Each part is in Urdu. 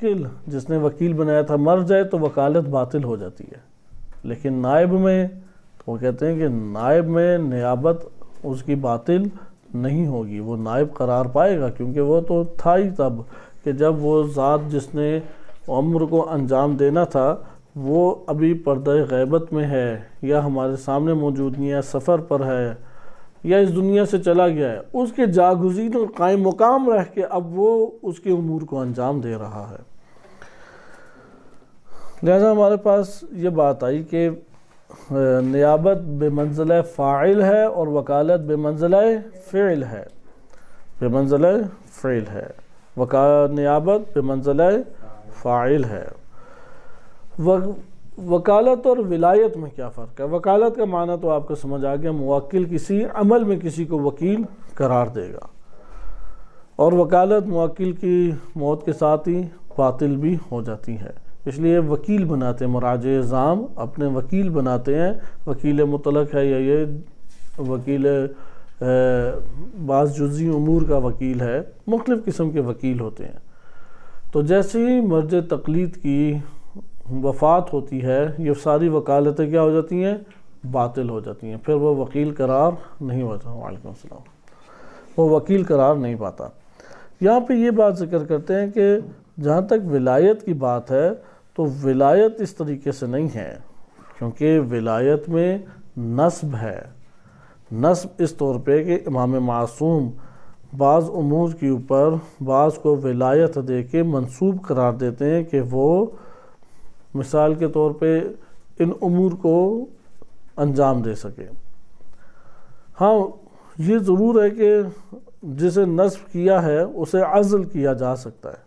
موکل جس نے وکیل بنایا تھا مر جائے تو وکالت باطل ہو جاتی ہے، لیکن نائب میں تو وہ کہتے ہیں کہ نائب میں نیابت اس کی باطل نہیں ہوگی، وہ نائب قرار پائے گا، کیونکہ وہ تو تھا ہی تب کہ جب وہ ذات جس نے امر کو انجام دینا تھا وہ ابھی پردہ غیبت میں ہے، یا ہمارے سامنے موجود نہیں ہے، سفر پر ہے، یا اس دنیا سے چلا گیا ہے، اس کے جاگزین اور قائم مقام رہ کے اب وہ اس کے امور کو انجام دے رہا ہے۔ لہذا ہمارے پاس یہ بات آئی کہ نیابت بے منزلہ فاعل ہے اور وکالت بے منزلہ فعل ہے، بے منزلہ فعل ہے، نیابت بے منزلہ فاعل ہے۔ وکالت اور ولایت میں کیا فرق ہے؟ وکالت کا معنی تو آپ کو سمجھ آ گیا، موکل کسی عمل میں کسی کو وکیل قرار دے گا، اور وکالت موکل کی موت کے ساتھ ہی باطل بھی ہو جاتی ہے، اس لیے وکیل بناتے ہیں، مراجع اعظام اپنے وکیل بناتے ہیں، وکیل مطلق ہے یا یہ وکیل بعض جزئی امور کا وکیل ہے، مختلف قسم کے وکیل ہوتے ہیں۔ تو جیسے ہی مرج تقلید کی وفات ہوتی ہے یہ ساری وکالتیں کیا ہو جاتی ہیں؟ باطل ہو جاتی ہیں، پھر وہ وکیل قرار نہیں ہوتا۔ وعلیکم السلام۔ وہ وکیل قرار نہیں پاتا۔ یہاں پہ یہ بات ذکر کرتے ہیں کہ جہاں تک ولایت کی بات ہے تو ولایت اس طریقے سے نہیں ہے، کیونکہ ولایت میں نسب ہے، نسب اس طور پہ کہ امام معصوم بعض امور کے اوپر بعض کو ولایت دے کے منسوب قرار دیتے ہیں کہ وہ مثال کے طور پہ ان امور کو انجام دے سکے۔ ہاں یہ ضرور ہے کہ جسے نسب کیا ہے اسے عزل کیا جا سکتا ہے،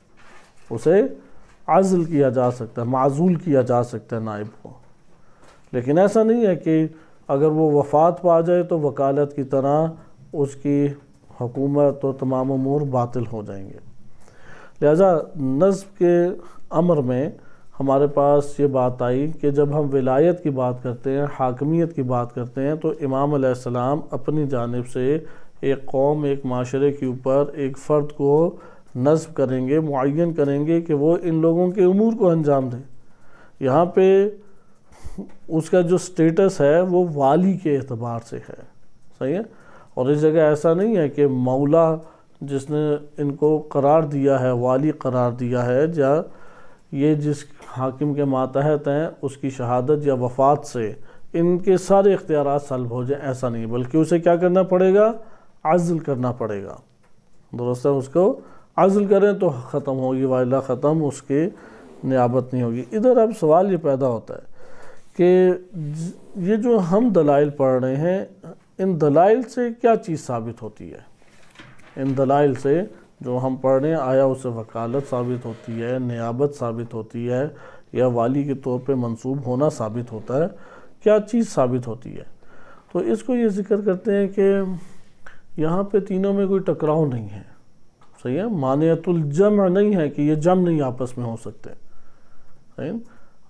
اسے عزل کیا جا سکتا ہے، معزول کیا جا سکتا ہے نائب کو، لیکن ایسا نہیں ہے کہ اگر وہ وفات پا جائے تو وکالت کی طرح اس کی حکومت اور تمام امور باطل ہو جائیں گے۔ لہذا نسب کے امر میں ہمارے پاس یہ بات آئی کہ جب ہم ولایت کی بات کرتے ہیں، حاکمیت کی بات کرتے ہیں، تو امام علیہ السلام اپنی جانب سے ایک قوم، ایک معاشرے کے اوپر ایک فرد کو نصب کریں گے، معین کریں گے کہ وہ ان لوگوں کے امور کو انجام دے۔ یہاں پہ اس کا جو سٹیٹس ہے وہ والی کے اعتبار سے ہے، صحیح ہے؟ اور اس جگہ ایسا نہیں ہے کہ مولا جس نے ان کو قرار دیا ہے، والی قرار دیا ہے، یا یہ جس حاکم کے ماتحت ہیں اس کی شہادت یا وفات سے ان کے سارے اختیارات سلب ہو جائیں، ایسا نہیں، بلکہ اسے کیا کرنا پڑے گا؟ عزل کرنا پڑے گا، درست ہے؟ اس کو عزل کریں تو ختم ہوگی، وائلہ ختم، اس کی نیابت نہیں ہوگی۔ ادھر اب سوال یہ پیدا ہوتا ہے کہ یہ جو ہم دلائل پڑھ رہے ہیں، ان دلائل سے کیا چیز ثابت ہوتی ہے؟ ان دلائل سے جو ہم پڑھ رہے ہیں آیا اسے وکالت ثابت ہوتی ہے، نیابت ثابت ہوتی ہے، یا والی کے طور پہ منصوب ہونا ثابت ہوتا ہے؟ کیا چیز ثابت ہوتی ہے؟ تو اس کو یہ ذکر کرتے ہیں کہ یہاں پہ تینوں میں کوئی ٹکراؤ نہیں ہے، صحیح ہے؟ مانعۃ الجمع نہیں ہے کہ یہ جمع نہیں آپس میں ہو سکتے، صحیح؟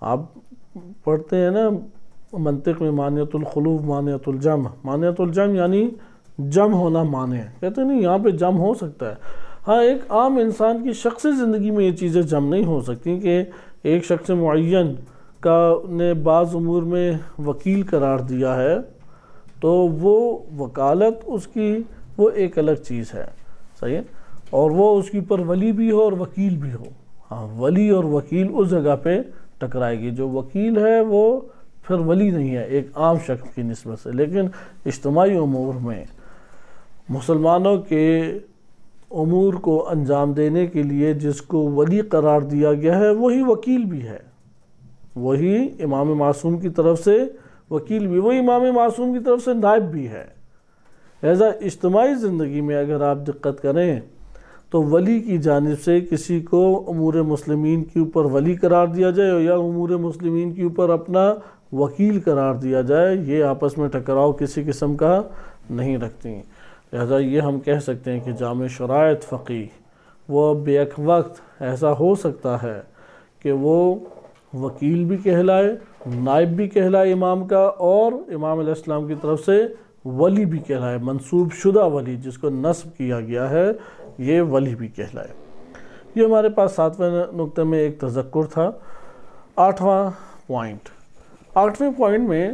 آپ پڑھتے ہیں نا منطق میں مانعۃ الخلوف، مانعۃ الجمع، مانعۃ الجمع یعنی جمع ہونا مانع ہے، کہتے ہیں نہیں یہاں پہ جمع ہو سکتا ہے۔ ہاں ایک عام انسان کی شخصی زندگی میں یہ چیزیں جمع نہیں ہو سکتی کہ ایک شخص معین کا نے بعض امور میں وکیل قرار دیا ہے تو وہ وکالت اس کی وہ ایک الگ چیز ہے، صحیح ہے؟ اور وہ اس کے اوپر ولی بھی ہو اور وکیل بھی ہو، ہاں ولی اور وکیل اس جگہ پہ ٹکرائے گی۔ جو وکیل ہے وہ پھر ولی نہیں ہے ایک عام شخص کی نسبت سے، لیکن اجتماعی امور میں مسلمانوں کے امور کو انجام دینے کے لیے جس کو ولی قرار دیا گیا ہے وہی وکیل بھی ہے، وہی امام معصوم کی طرف سے وکیل بھی، وہی امام معصوم کی طرف سے نائب بھی ہے۔ لہذا اجتماعی زندگی میں اگر آپ دقت کریں تو ولی کی جانب سے کسی کو امور مسلمین کے اوپر ولی قرار دیا جائے یا امور مسلمین کے اوپر اپنا وکیل قرار دیا جائے، یہ آپس میں ٹکراؤ کسی قسم کا نہیں رکھتی۔ لہذا یہ ہم کہہ سکتے ہیں کہ جامع شرائط فقیہ وہ بیک وقت ایسا ہو سکتا ہے کہ وہ وکیل بھی کہلائے، نائب بھی کہلائے امام کا، اور امام علیہ السلام کی طرف سے ولی بھی کہلائے، منصوب شدہ ولی جس کو نصب کیا گیا ہے یہ ولی بھی کہلائے۔ یہ ہمارے پاس 7ویں نقطے میں ایک تذکر تھا۔ 8واں پوائنٹ میں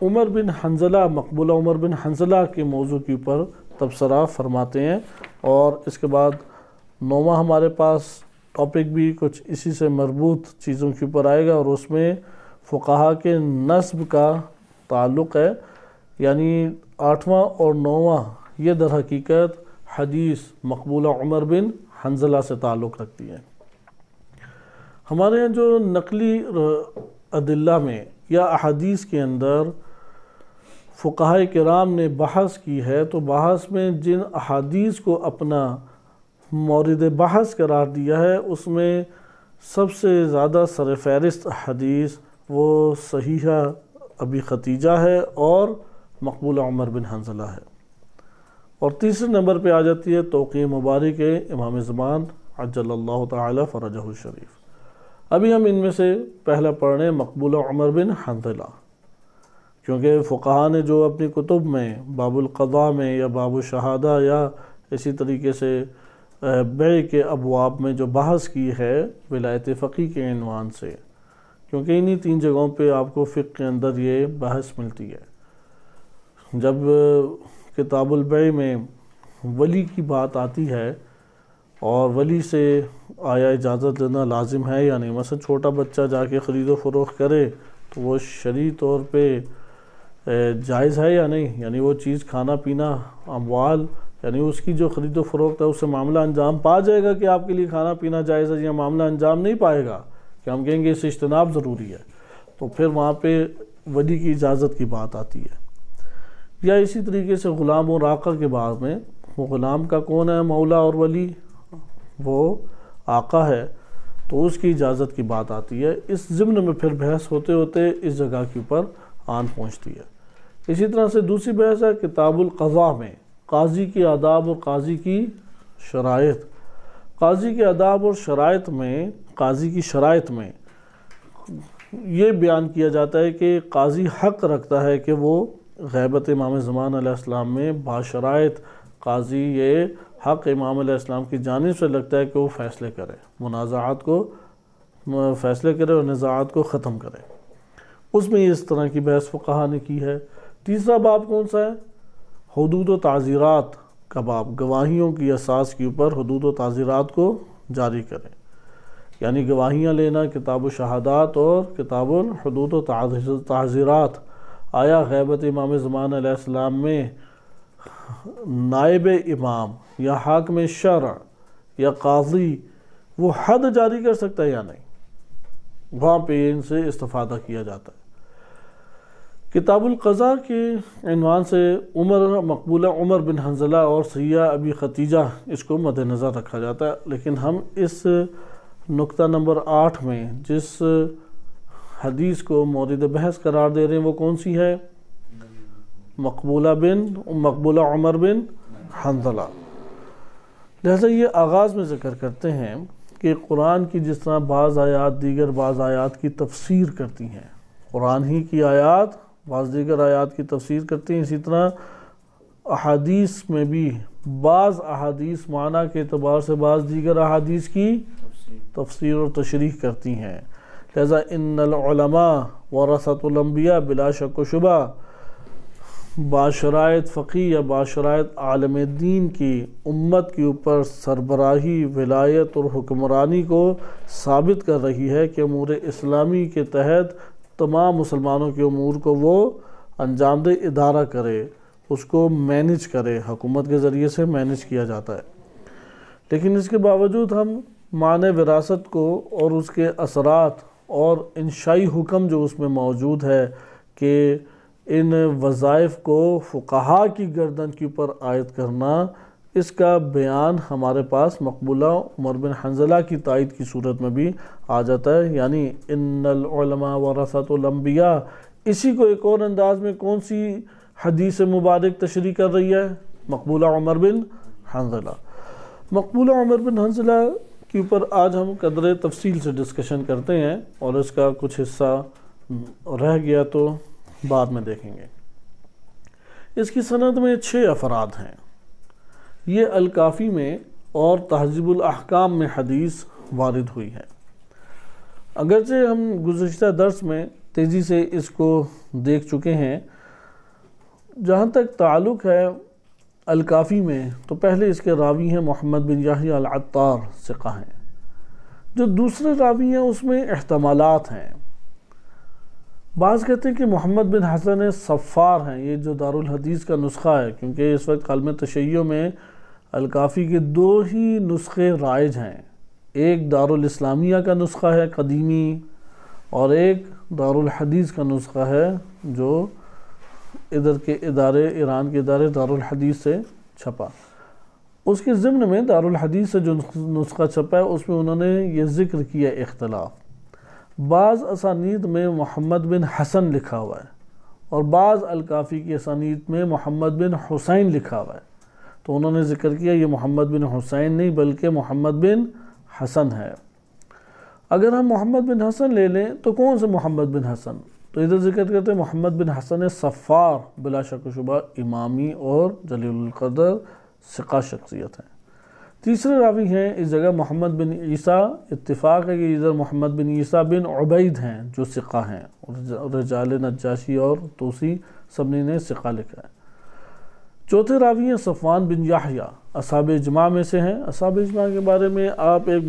عمر بن حنظلہ، مقبولہ عمر بن حنظلہ کے موضوع کے اوپر تبصرہ فرماتے ہیں، اور اس کے بعد 9واں ہمارے پاس ٹاپک بھی کچھ اسی سے مربوط چیزوں کے اوپر آئے گا، اور اس میں فقہا کے نسب کا تعلق ہے، یعنی 8واں اور 9واں یہ در حقیقت حدیث مقبولہ عمر بن حنظلہ سے تعلق رکھتی ہے۔ ہمارے یہاں جو نقلی ادلہ میں یا احادیث کے اندر فقہاء کرام نے بحث کی ہے، تو بحث میں جن احادیث کو اپنا مورد بحث قرار دیا ہے، اس میں سب سے زیادہ سر فہرست حدیث وہ صحیحہ ابی ختیجہ ہے اور مقبولہ عمر بن حنظلہ ہے، اور تیسرے نمبر پہ آ جاتی ہے توقیع مبارک امام زمان عجل اللہ تعالی فرجہ الشریف۔ ابھی ہم ان میں سے پہلا پڑھ رہے ہیں مقبولہ عمر بن حنظلہ، کیونکہ فقہا نے جو اپنی کتب میں باب القضاء میں یا باب الشہادہ یا اسی طریقے سے بیع کے ابواب میں جو بحث کی ہے ولایت فقی کے عنوان سے، کیونکہ انہی 3 جگہوں پہ آپ کو فقہ کے اندر یہ بحث ملتی ہے۔ جب کتاب البیع میں ولی کی بات آتی ہے اور ولی سے آیا اجازت لینا لازم ہے یا نہیں، مثلا چھوٹا بچہ جا کے خرید و فروخت کرے تو وہ شرعی طور پہ جائز ہے یا نہیں، یعنی وہ چیز کھانا پینا اموال، یعنی اس کی جو خرید و فروخت ہے اس سے معاملہ انجام پا جائے گا کہ آپ کے لیے کھانا پینا جائز ہے، یا معاملہ انجام نہیں پائے گا کہ ہم کہیں گے اس سے اجتناب ضروری ہے، تو پھر وہاں پہ ولی کی اجازت کی بات آتی ہے۔ یا اسی طریقے سے غلام اور آقا کے بعد میں، وہ غلام کا کون ہے مولا اور ولی، وہ آقا ہے، تو اس کی اجازت کی بات آتی ہے۔ اس ضمن میں پھر بحث ہوتے ہوتے اس جگہ کے اوپر آن پہنچتی ہے۔ اسی طرح سے دوسری بحث ہے کتاب القضاء میں قاضی کی آداب اور قاضی کی شرائط۔ قاضی کے آداب اور شرائط میں، قاضی کی شرائط میں یہ بیان کیا جاتا ہے کہ قاضی حق رکھتا ہے کہ وہ غیبت امام زمان علیہ السلام میں باشرائط قاضی یہ حق امام علیہ السلام کی جانب سے لگتا ہے کہ وہ فیصلے کرے، منازعات کو فیصلے کرے اور نزاعات کو ختم کرے۔ اس میں اس طرح کی بحث فقہا نے کی ہے۔ تیسرا باب کون سا ہے؟ حدود و تعزیرات کا باب، گواہیوں کی اساس کے اوپر حدود و تعزیرات کو جاری کریں، یعنی گواہیاں لینا، کتاب الشہادات اور کتاب الحدود و تعزیرات۔ آیا غیبت امام زمان علیہ السلام میں نائب امام یا حاکم شرع یا قاضی وہ حد جاری کر سکتا ہے یا نہیں، وہاں پہ ان سے استفادہ کیا جاتا ہے۔ کتاب القضاء کے عنوان سے مقبولہ عمر بن حنظلہ اور صحیحہ ابی ختیجہ اس کو مد نظر رکھا جاتا ہے، لیکن ہم اس نقطہ نمبر 8 میں جس حدیث کو مورد بحث قرار دے رہے ہیں وہ کون سی ہے؟ مقبولہ عمر بن حنظلہ۔ لہذا یہ آغاز میں ذکر کرتے ہیں کہ قرآن کی جس طرح بعض آیات دیگر بعض آیات کی تفسیر کرتی ہیں، قرآن ہی کی آیات بعض دیگر آیات کی تفسیر کرتی ہیں، اسی طرح احادیث میں بھی بعض احادیث معنی کے اعتبار سے بعض دیگر احادیث کی تفسیر اور تشریح کرتی ہیں۔ لہذا ان العلماء ورثۃ الانبیاء بلا شک و شبہ باشرائط فقی یا باشرائط عالم دین کی امت کے اوپر سربراہی، ولایت اور حکمرانی کو ثابت کر رہی ہے کہ امور اسلامی کے تحت تمام مسلمانوں کے امور کو وہ انجام دہ، ادارہ کرے، اس کو مینج کرے، حکومت کے ذریعے سے مینج کیا جاتا ہے۔ لیکن اس کے باوجود ہم معنی وراثت کو اور اس کے اثرات اور انشائی حکم جو اس میں موجود ہے کہ ان وظائف کو فقہا کی گردن کے اوپر عائد کرنا، اس کا بیان ہمارے پاس مقبولہ عمر بن حنظلہ کی تائید کی صورت میں بھی آ جاتا ہے، یعنی ان العلماء ورثۃ الانبیاء۔ اسی کو ایک اور انداز میں کون سی حدیث مبارک تشریح کر رہی ہے؟ مقبولہ عمر بن حنظلہ۔ مقبولہ عمر بن حنظلہ کے اوپر آج ہم قدر تفصیل سے ڈسکشن کرتے ہیں، اور اس کا کچھ حصہ رہ گیا تو بعد میں دیکھیں گے۔ اس کی سند میں 6 افراد ہیں۔ یہ الکافی میں اور تہذیب الاحکام میں حدیث وارد ہوئی ہے۔ اگرچہ ہم گزشتہ درس میں تیزی سے اس کو دیکھ چکے ہیں، جہاں تک تعلق ہے الکافی میں تو پہلے اس کے راوی ہیں محمد بن یحییٰ العطار، ثقہ ہیں۔ جو دوسرے راوی ہیں اس میں احتمالات ہیں۔ بعض کہتے ہیں کہ محمد بن حسن صفار ہیں، یہ جو دارالحدیث کا نسخہ ہے، کیونکہ اس وقت عالم تشیع میں الکافی کے 2 ہی نسخے رائج ہیں، ایک دارالاسلامیہ کا نسخہ ہے قدیمی، اور ایک دارالحدیث کا نسخہ ہے جو ادھر کے ادارے، ایران کے ادارے دارالحدیث سے چھپا۔ اس کے ضمن میں دارالحدیث سے جو نسخہ چھپا ہے اس میں انہوں نے یہ ذکر کیا اختلاف، بعض اسانید میں محمد بن حسن لکھا ہوا ہے اور بعض الکافی کی اسانید میں محمد بن حسین لکھا ہوا ہے، تو انہوں نے ذکر کیا یہ محمد بن حسین نہیں بلکہ محمد بن حسن ہے۔ اگر ہم محمد بن حسن لے لیں تو کون سے محمد بن حسن؟ تو ادھر ذکر کرتے ہیں محمد بن حسن صفار، بلا شک و شبہ امامی اور جلیل القدر ثقہ شخصیت ہیں۔ تیسرے راوی ہیں اس جگہ محمد بن عیسیٰ، اتفاق ہے کہ ادھر محمد بن عیسیٰ بن عبید ہیں جو ثقہ ہیں، رجال نجاشی اور توسی سبنی نے ثقہ لکھا ہے۔ چوتھے راوی ہیں صفوان بن یحییٰ، اصحاب اجماع میں سے ہیں۔ اصحاب اجماع کے بارے میں آپ ایک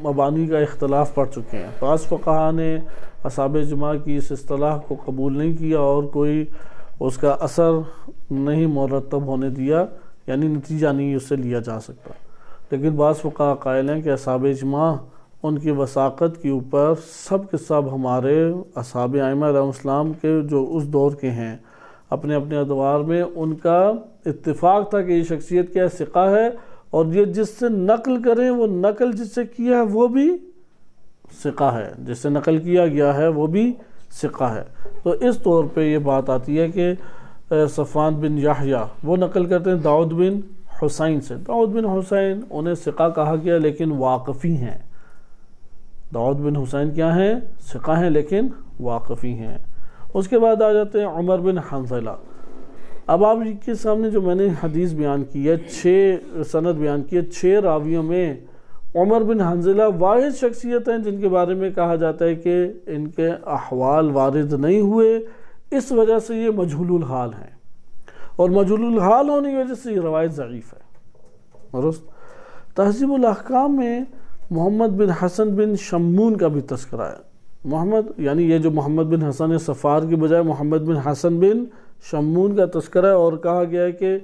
مبانی کا اختلاف پڑھ چکے ہیں۔ بعض فقہا نے اصحاب اجماع کی اس اصطلاح کو قبول نہیں کیا اور کوئی اس کا اثر نہیں مرتب ہونے دیا، یعنی نتیجہ نہیں اس سے لیا جا سکتا، لیکن بعض فقہا قائل ہیں کہ اصحاب اجماع ان کی وثاقت کے اوپر سب کے سب ہمارے اصحاب ائمہ علیہ السلام کے جو اس دور کے ہیں، اپنے اپنے ادوار میں ان کا اتفاق تھا کہ یہ شخصیت کیا ثقہ ہے، اور یہ جس سے نقل کریں وہ نقل جس سے کیا ہے وہ بھی ثقہ ہے، جس سے نقل کیا گیا ہے وہ بھی ثقہ ہے۔ تو اس طور پہ یہ بات آتی ہے کہ صفوان بن یحییٰ وہ نقل کرتے ہیں داؤد بن حسین سے۔ داؤد بن حسین انہیں ثقہ کہا گیا لیکن واقفی ہیں۔ داؤد بن حسین کیا ہیں؟ ثقہ ہیں لیکن واقفی ہیں۔ اس کے بعد آ جاتے ہیں عمر بن حنظلہ۔ اب آپ کے سامنے جو میں نے حدیث بیان کی ہے، 6 سند بیان کی ہے، 6 راویوں میں عمر بن حنظلہ واحد شخصیت ہیں جن کے بارے میں کہا جاتا ہے کہ ان کے احوال وارد نہیں ہوئے، اس وجہ سے یہ مجہول الحال ہیں، اور مجہول الحال ہونے کی وجہ سے یہ روایت ضعیف ہے۔ درست؟ تہذیب الاحکام میں محمد بن حسن بن شمون کا بھی تذکرہ ہے۔ محمد یعنی یہ جو محمد بن حسن صفار کی بجائے محمد بن حسن بن شمون کا تذکرہ ہے، اور کہا گیا ہے کہ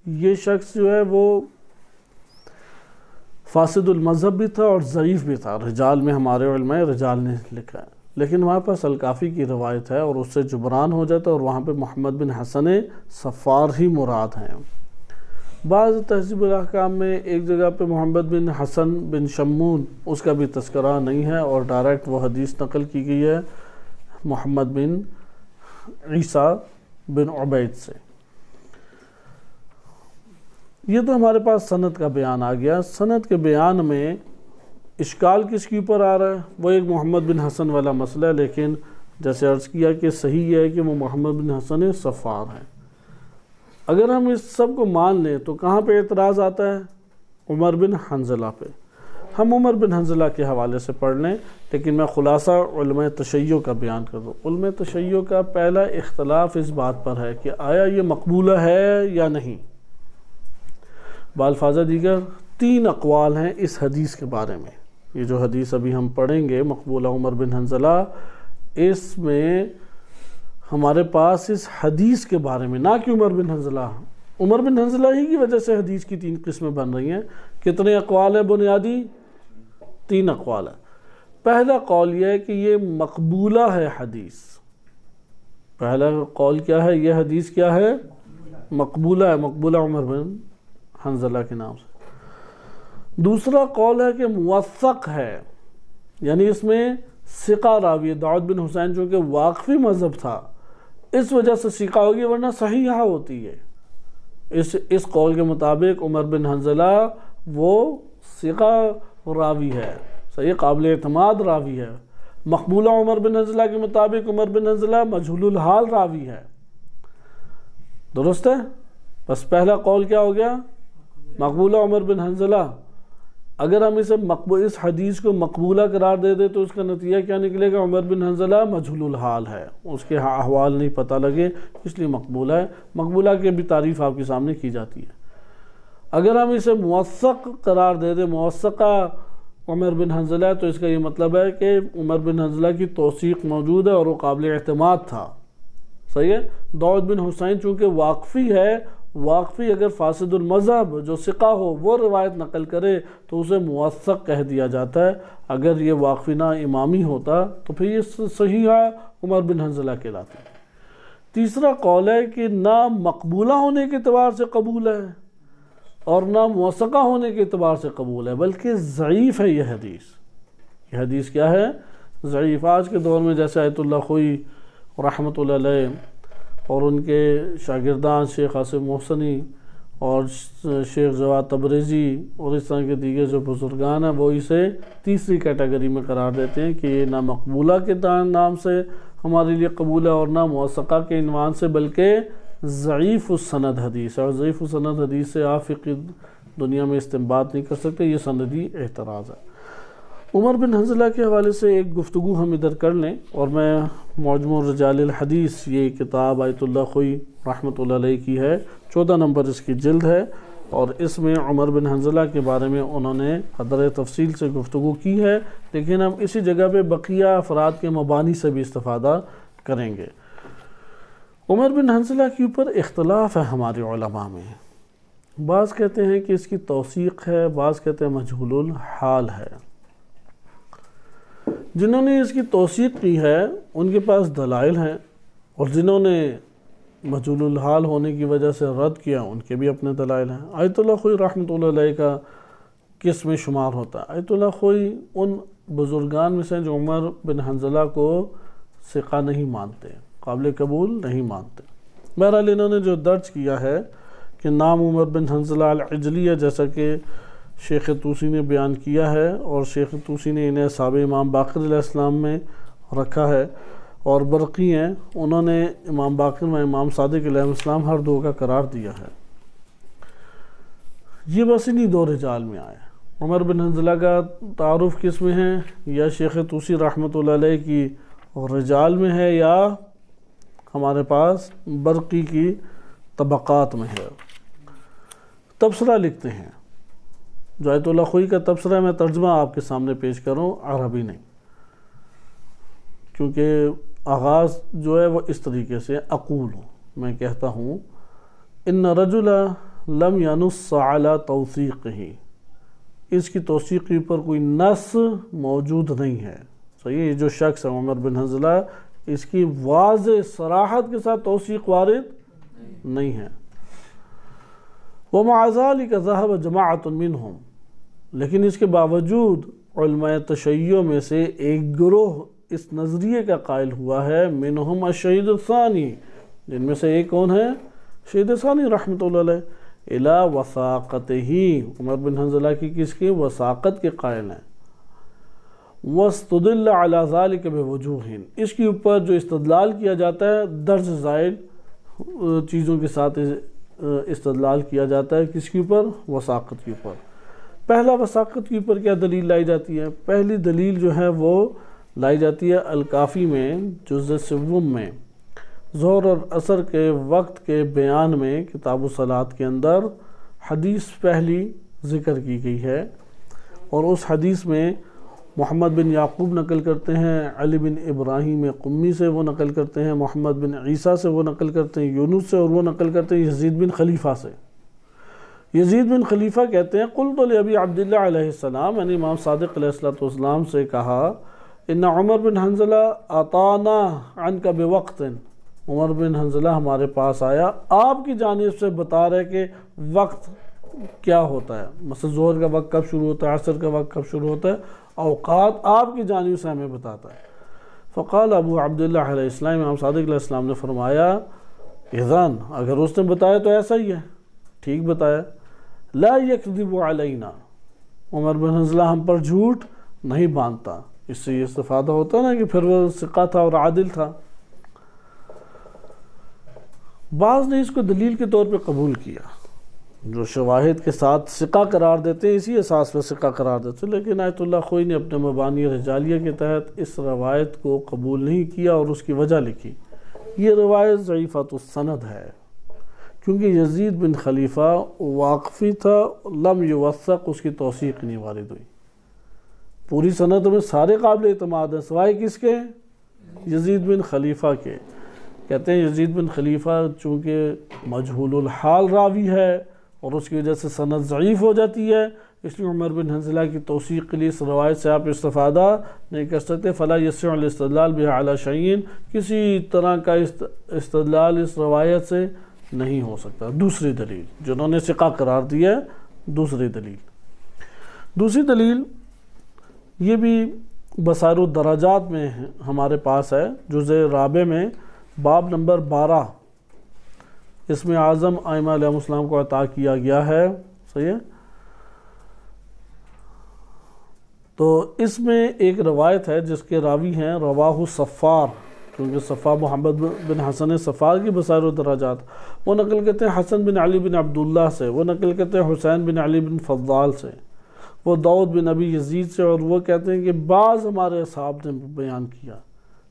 یہ شخص جو ہے وہ فاسد المذہب بھی تھا اور ضعیف بھی تھا۔ رجال میں ہمارے علماء رجال نے لکھا ہے، لیکن وہاں پاس الکافی کی روایت ہے اور اس سے جبران ہو جاتا ہے، اور وہاں پہ محمد بن حسن صفار ہی مراد ہیں۔ بعض تہذیب الاحکام میں ایک جگہ پہ محمد بن حسن بن شمون اس کا بھی تذکرہ نہیں ہے، اور ڈائریکٹ وہ حدیث نقل کی گئی ہے محمد بن عیسیٰ بن عبید سے۔ یہ تو ہمارے پاس سند کا بیان آ گیا۔ سند کے بیان میں اشکال کس کے اوپر آ رہا ہے؟ وہ ایک محمد بن حسن والا مسئلہ ہے، لیکن جیسے عرض کیا کہ صحیح یہ ہے کہ وہ محمد بن حسن صفار ہیں۔ اگر ہم اس سب کو مان لیں تو کہاں پہ اعتراض آتا ہے؟ عمر بن حنظلہ پہ۔ ہم عمر بن حنظلہ کے حوالے سے پڑھ لیں، لیکن میں خلاصہ علماء تشیع کا بیان کر دوں۔ علماء تشیع کا پہلا اختلاف اس بات پر ہے کہ آیا یہ مقبولہ ہے یا نہیں۔ بالفاظ دیگر 3 اقوال ہیں اس حدیث کے بارے میں۔ یہ جو حدیث ابھی ہم پڑھیں گے مقبولہ عمر بن حنظلہ، اس میں ہمارے پاس اس حدیث کے بارے میں، نہ کہ عمر بن حنظلہ ہی کی وجہ سے حدیث کی 3 قسمیں بن رہی ہیں۔ کتنے اقوال ہیں بنیادی؟ 3 اقوال ہیں۔ پہلا قول یہ ہے کہ یہ مقبولہ ہے حدیث۔ پہلا قول کیا ہے؟ یہ حدیث کیا ہے؟ مقبولہ ہے، مقبولہ عمر بن حنظلہ کے نام سے۔ دوسرا قول ہے کہ موثق ہے، یعنی اس میں ثقہ راوی ہے۔ داؤد بن حسین چونکہ واقفی مذہب تھا اس وجہ سے ثقہ ہوگی، ورنہ صحیحہ ہوتی ہے۔ اس قول کے مطابق عمر بن حنظلہ وہ ثقہ راوی ہے، صحیح قابل اعتماد راوی ہے۔ مقبولہ عمر بن حنظلہ کے مطابق عمر بن حنظلہ مجہول الحال راوی ہے۔ درست ہے؟ بس پہلا قول کیا ہو گیا؟ مقبولہ عمر بن حنظلہ، اگر ہم اس حدیث کو مقبولہ قرار دے دیں تو اس کا نتیجہ کیا نکلے گا؟ عمر بن حنظلہ مجہول الحال ہے، اس کے احوال نہیں پتہ لگے، اس لیے مقبولہ ہے۔ مقبولہ کی بھی تعریف آپ کے سامنے کی جاتی ہے۔ اگر ہم اسے موثق قرار دے دیں، موثقہ عمر بن حنظلہ، تو اس کا یہ مطلب ہے کہ عمر بن حنظلہ کی توثیق موجود ہے اور وہ قابل اعتماد تھا، صحیح ہے۔ داؤد بن حسین چونکہ واقفی ہے، واقفی اگر فاسد المذہب جو ثقہ ہو وہ روایت نقل کرے تو اسے موثق کہہ دیا جاتا ہے۔ اگر یہ واقفی نہ امامی ہوتا تو پھر یہ صحیح عمر بن حنظلہ کہلاتی ہے۔ تیسرا قول ہے کہ نہ مقبولہ ہونے کے اعتبار سے قبول ہے اور نہ موثقہ ہونے کے اعتبار سے قبول ہے، بلکہ ضعیف ہے یہ حدیث۔ یہ حدیث کیا ہے؟ ضعیف۔ آج کے دور میں جیسے آیت اللہ خوئی رحمۃ اللہ علیہ اور ان کے شاگردان شیخ آصف محسنی اور شیخ جواد تبریزی اور اس طرح کے دیگر جو بزرگان ہیں وہ اسے تیسری کیٹیگری میں قرار دیتے ہیں کہ یہ نہ مقبولہ کے نام سے ہمارے لیے قبول ہے اور نہ موثقہ کے عنوان سے، بلکہ ضعیف السند حدیث ہے، اور ضعیف السند حدیث سے آپ فقہ دنیا میں استنباط نہیں کر سکتے، یہ سندی اعتراض ہے۔ عمر بن حنظلہ کے حوالے سے ایک گفتگو ہم ادھر کر لیں، اور میں معجم رجال الحدیث، یہ کتاب آیت اللہ خوئی رحمۃ اللہ علیہ کی ہے، 14 نمبر اس کی جلد ہے، اور اس میں عمر بن حنظلہ کے بارے میں انہوں نے قدر تفصیل سے گفتگو کی ہے، لیکن ہم اسی جگہ پہ بقیہ افراد کے مبانی سے بھی استفادہ کریں گے۔ عمر بن حنظلہ کے اوپر اختلاف ہے ہمارے علماء میں، بعض کہتے ہیں کہ اس کی توثیق ہے، بعض کہتے ہیں مجہول الحال ہے۔ جنہوں نے اس کی توثیق کی ہے ان کے پاس دلائل ہیں، اور جنہوں نے مجہول الحال ہونے کی وجہ سے رد کیا ان کے بھی اپنے دلائل ہیں۔ آیت اللہ خوئی رحمۃ اللہ علیہ کا کس میں شمار ہوتا ہے؟ آیت اللہ خوئی ان بزرگان میں سے جو عمر بن حنظلہ کو ثقہ نہیں مانتے، قابل قبول نہیں مانتے۔ بہرحال انہوں نے جو درج کیا ہے کہ نام عمر بن حنظلہ العجلی ہے، جیسا کہ شیخ طوسی نے بیان کیا ہے، اور شیخ طوسی نے انہیں اصحاب امام باقر علیہ السلام میں رکھا ہے، اور برقی ہیں انہوں نے امام باقر میں امام صادق علیہ السلام ہر دو کا قرار دیا ہے۔ یہ بس انہی دو رجال میں آئے۔ عمر بن حنظلہ کا تعارف کس میں ہے؟ یا شیخ طوسی رحمۃ اللہ علیہ کی رجال میں ہے، یا ہمارے پاس برقی کی طبقات میں ہے۔ تبصرہ لکھتے ہیں، جو آیت اللہ خوئی کا تبصرہ ہے، میں ترجمہ آپ کے سامنے پیش کروں، عربی نہیں، کیونکہ آغاز جو ہے وہ اس طریقے سے اقول ہوں، میں کہتا ہوں ان رجل لم ینص علی توثیقہ، اس کی توثیق کے اوپر کوئی نص موجود نہیں ہے، صحیح ہے۔ یہ جو شخص ہے عمر بن حنظلہ، اس کی واضح صراحت کے ساتھ توثیق وارد نہیں ہے۔ وَمَعَ ذَلِكَ ذَهَبَ جَمَاعَةٌ مِّنْهُمْ، لیکن اس کے باوجود علماء تشیع میں سے ایک گروہ اس نظریے کا قائل ہوا ہے، منہم الشہید الثانی، جن میں سے ایک کون ہے؟ شہید ثانی رحمۃ اللہ علیہ، الی وثاقتہ، عمر بن حنظلہ کی کس کی وثاقت کے قائل ہیں، واستدل علی ذلک بوجوہ، اس کے اوپر جو استدلال کیا جاتا ہے درج ذیل چیزوں کے ساتھ استدلال کیا جاتا ہے، کس کے اوپر؟ وثاقت کے اوپر۔ پہلا وثاقت کے اوپر کیا دلیل لائی جاتی ہے؟ پہلی دلیل جو ہے وہ لائی جاتی ہے الکافی میں جزء سوم میں، ظہر اور عصر کے وقت کے بیان میں کتاب الصلاۃ کے اندر حدیث پہلی ذکر کی گئی ہے، اور اس حدیث میں محمد بن یعقوب نقل کرتے ہیں، علی بن ابراہیم قمی سے وہ نقل کرتے ہیں، محمد بن عیسیٰ سے وہ نقل کرتے ہیں، یونس سے، اور وہ نقل کرتے ہیں یزید بن خلیفہ سے۔ یزید بن خلیفہ کہتے ہیں قلت لابی عبداللہ علیہ السلام، یعنی امام صادق علیہ السلام سے کہا، ان عمر بن حنظلہ اطانا عنک بوقت، عمر بن حنظلہ ہمارے پاس آیا، آپ کی جانب سے بتا رہے کہ وقت کیا ہوتا ہے، مثلا ظہر کا وقت کب شروع ہوتا ہے، عصر کا وقت کب شروع ہوتا ہے، اوقات آپ کی جانب سے ہمیں بتاتا ہے۔ فقال ابو عبداللہ علیہ السلام، امام صادق علیہ السلام نے فرمایا، اذن، اگر اس نے بتایا تو ایسا ہی ہے، ٹھیک بتایا، لا یکذب علینا، عمر بن حنظلہ ہم پر جھوٹ نہیں باندھتا۔ اس سے یہ استفادہ ہوتا نا کہ پھر وہ ثقہ تھا اور عادل تھا۔ بعض نے اس کو دلیل کے طور پہ قبول کیا، جو شواہد کے ساتھ ثقہ قرار دیتے ہیں اسی اساس پہ ثقہ قرار دیتے ہیں، لیکن آیت اللہ خوئی نے اپنے مبانی رجالیہ کے تحت اس روایت کو قبول نہیں کیا اور اس کی وجہ لکھی۔ یہ روایت ضعیفۃ السند ہے، کیونکہ یزید بن خلیفہ واقفی تھا، لم یوثق، اس کی توثیق نہیں وارد ہوئی۔ پوری سند میں سارے قابل اعتماد ہیں سوائے کس کے؟ یزید بن خلیفہ کے۔ کہتے ہیں یزید بن خلیفہ چونکہ مجہول الحال راوی ہے اور اس کی وجہ سے سند ضعیف ہو جاتی ہے، اس لیے عمر بن حنظلہ کی توثیق کے لیے اس روایت سے آپ استفادہ نہیں کر سکتے۔ فلا یسع الاستدلال بها علی شیء، کسی طرح کا استدلال اس روایت سے نہیں ہو سکتا۔ دوسری دلیل جنہوں نے ثقہ قرار دیا ہے، دوسری دلیل یہ بھی بصائر الدرجات میں ہمارے پاس ہے، جزء رابع میں باب نمبر 12، اس میں اعظم ائمہ علیہ السلام کو عطا کیا گیا ہے، صحیح ہے؟ تو اس میں ایک روایت ہے جس کے راوی ہیں رواہ صفار، کیونکہ صفار محمد بن حسن صفار کی بصائر الدرجات، وہ نقل کرتے ہیں حسن بن علی بن عبداللہ سے، وہ نقل کرتے ہیں حسین بن علی بن فضال سے، وہ داؤد بن ابی یزید سے، اور وہ کہتے ہیں کہ بعض ہمارے اصحاب نے بیان کیا۔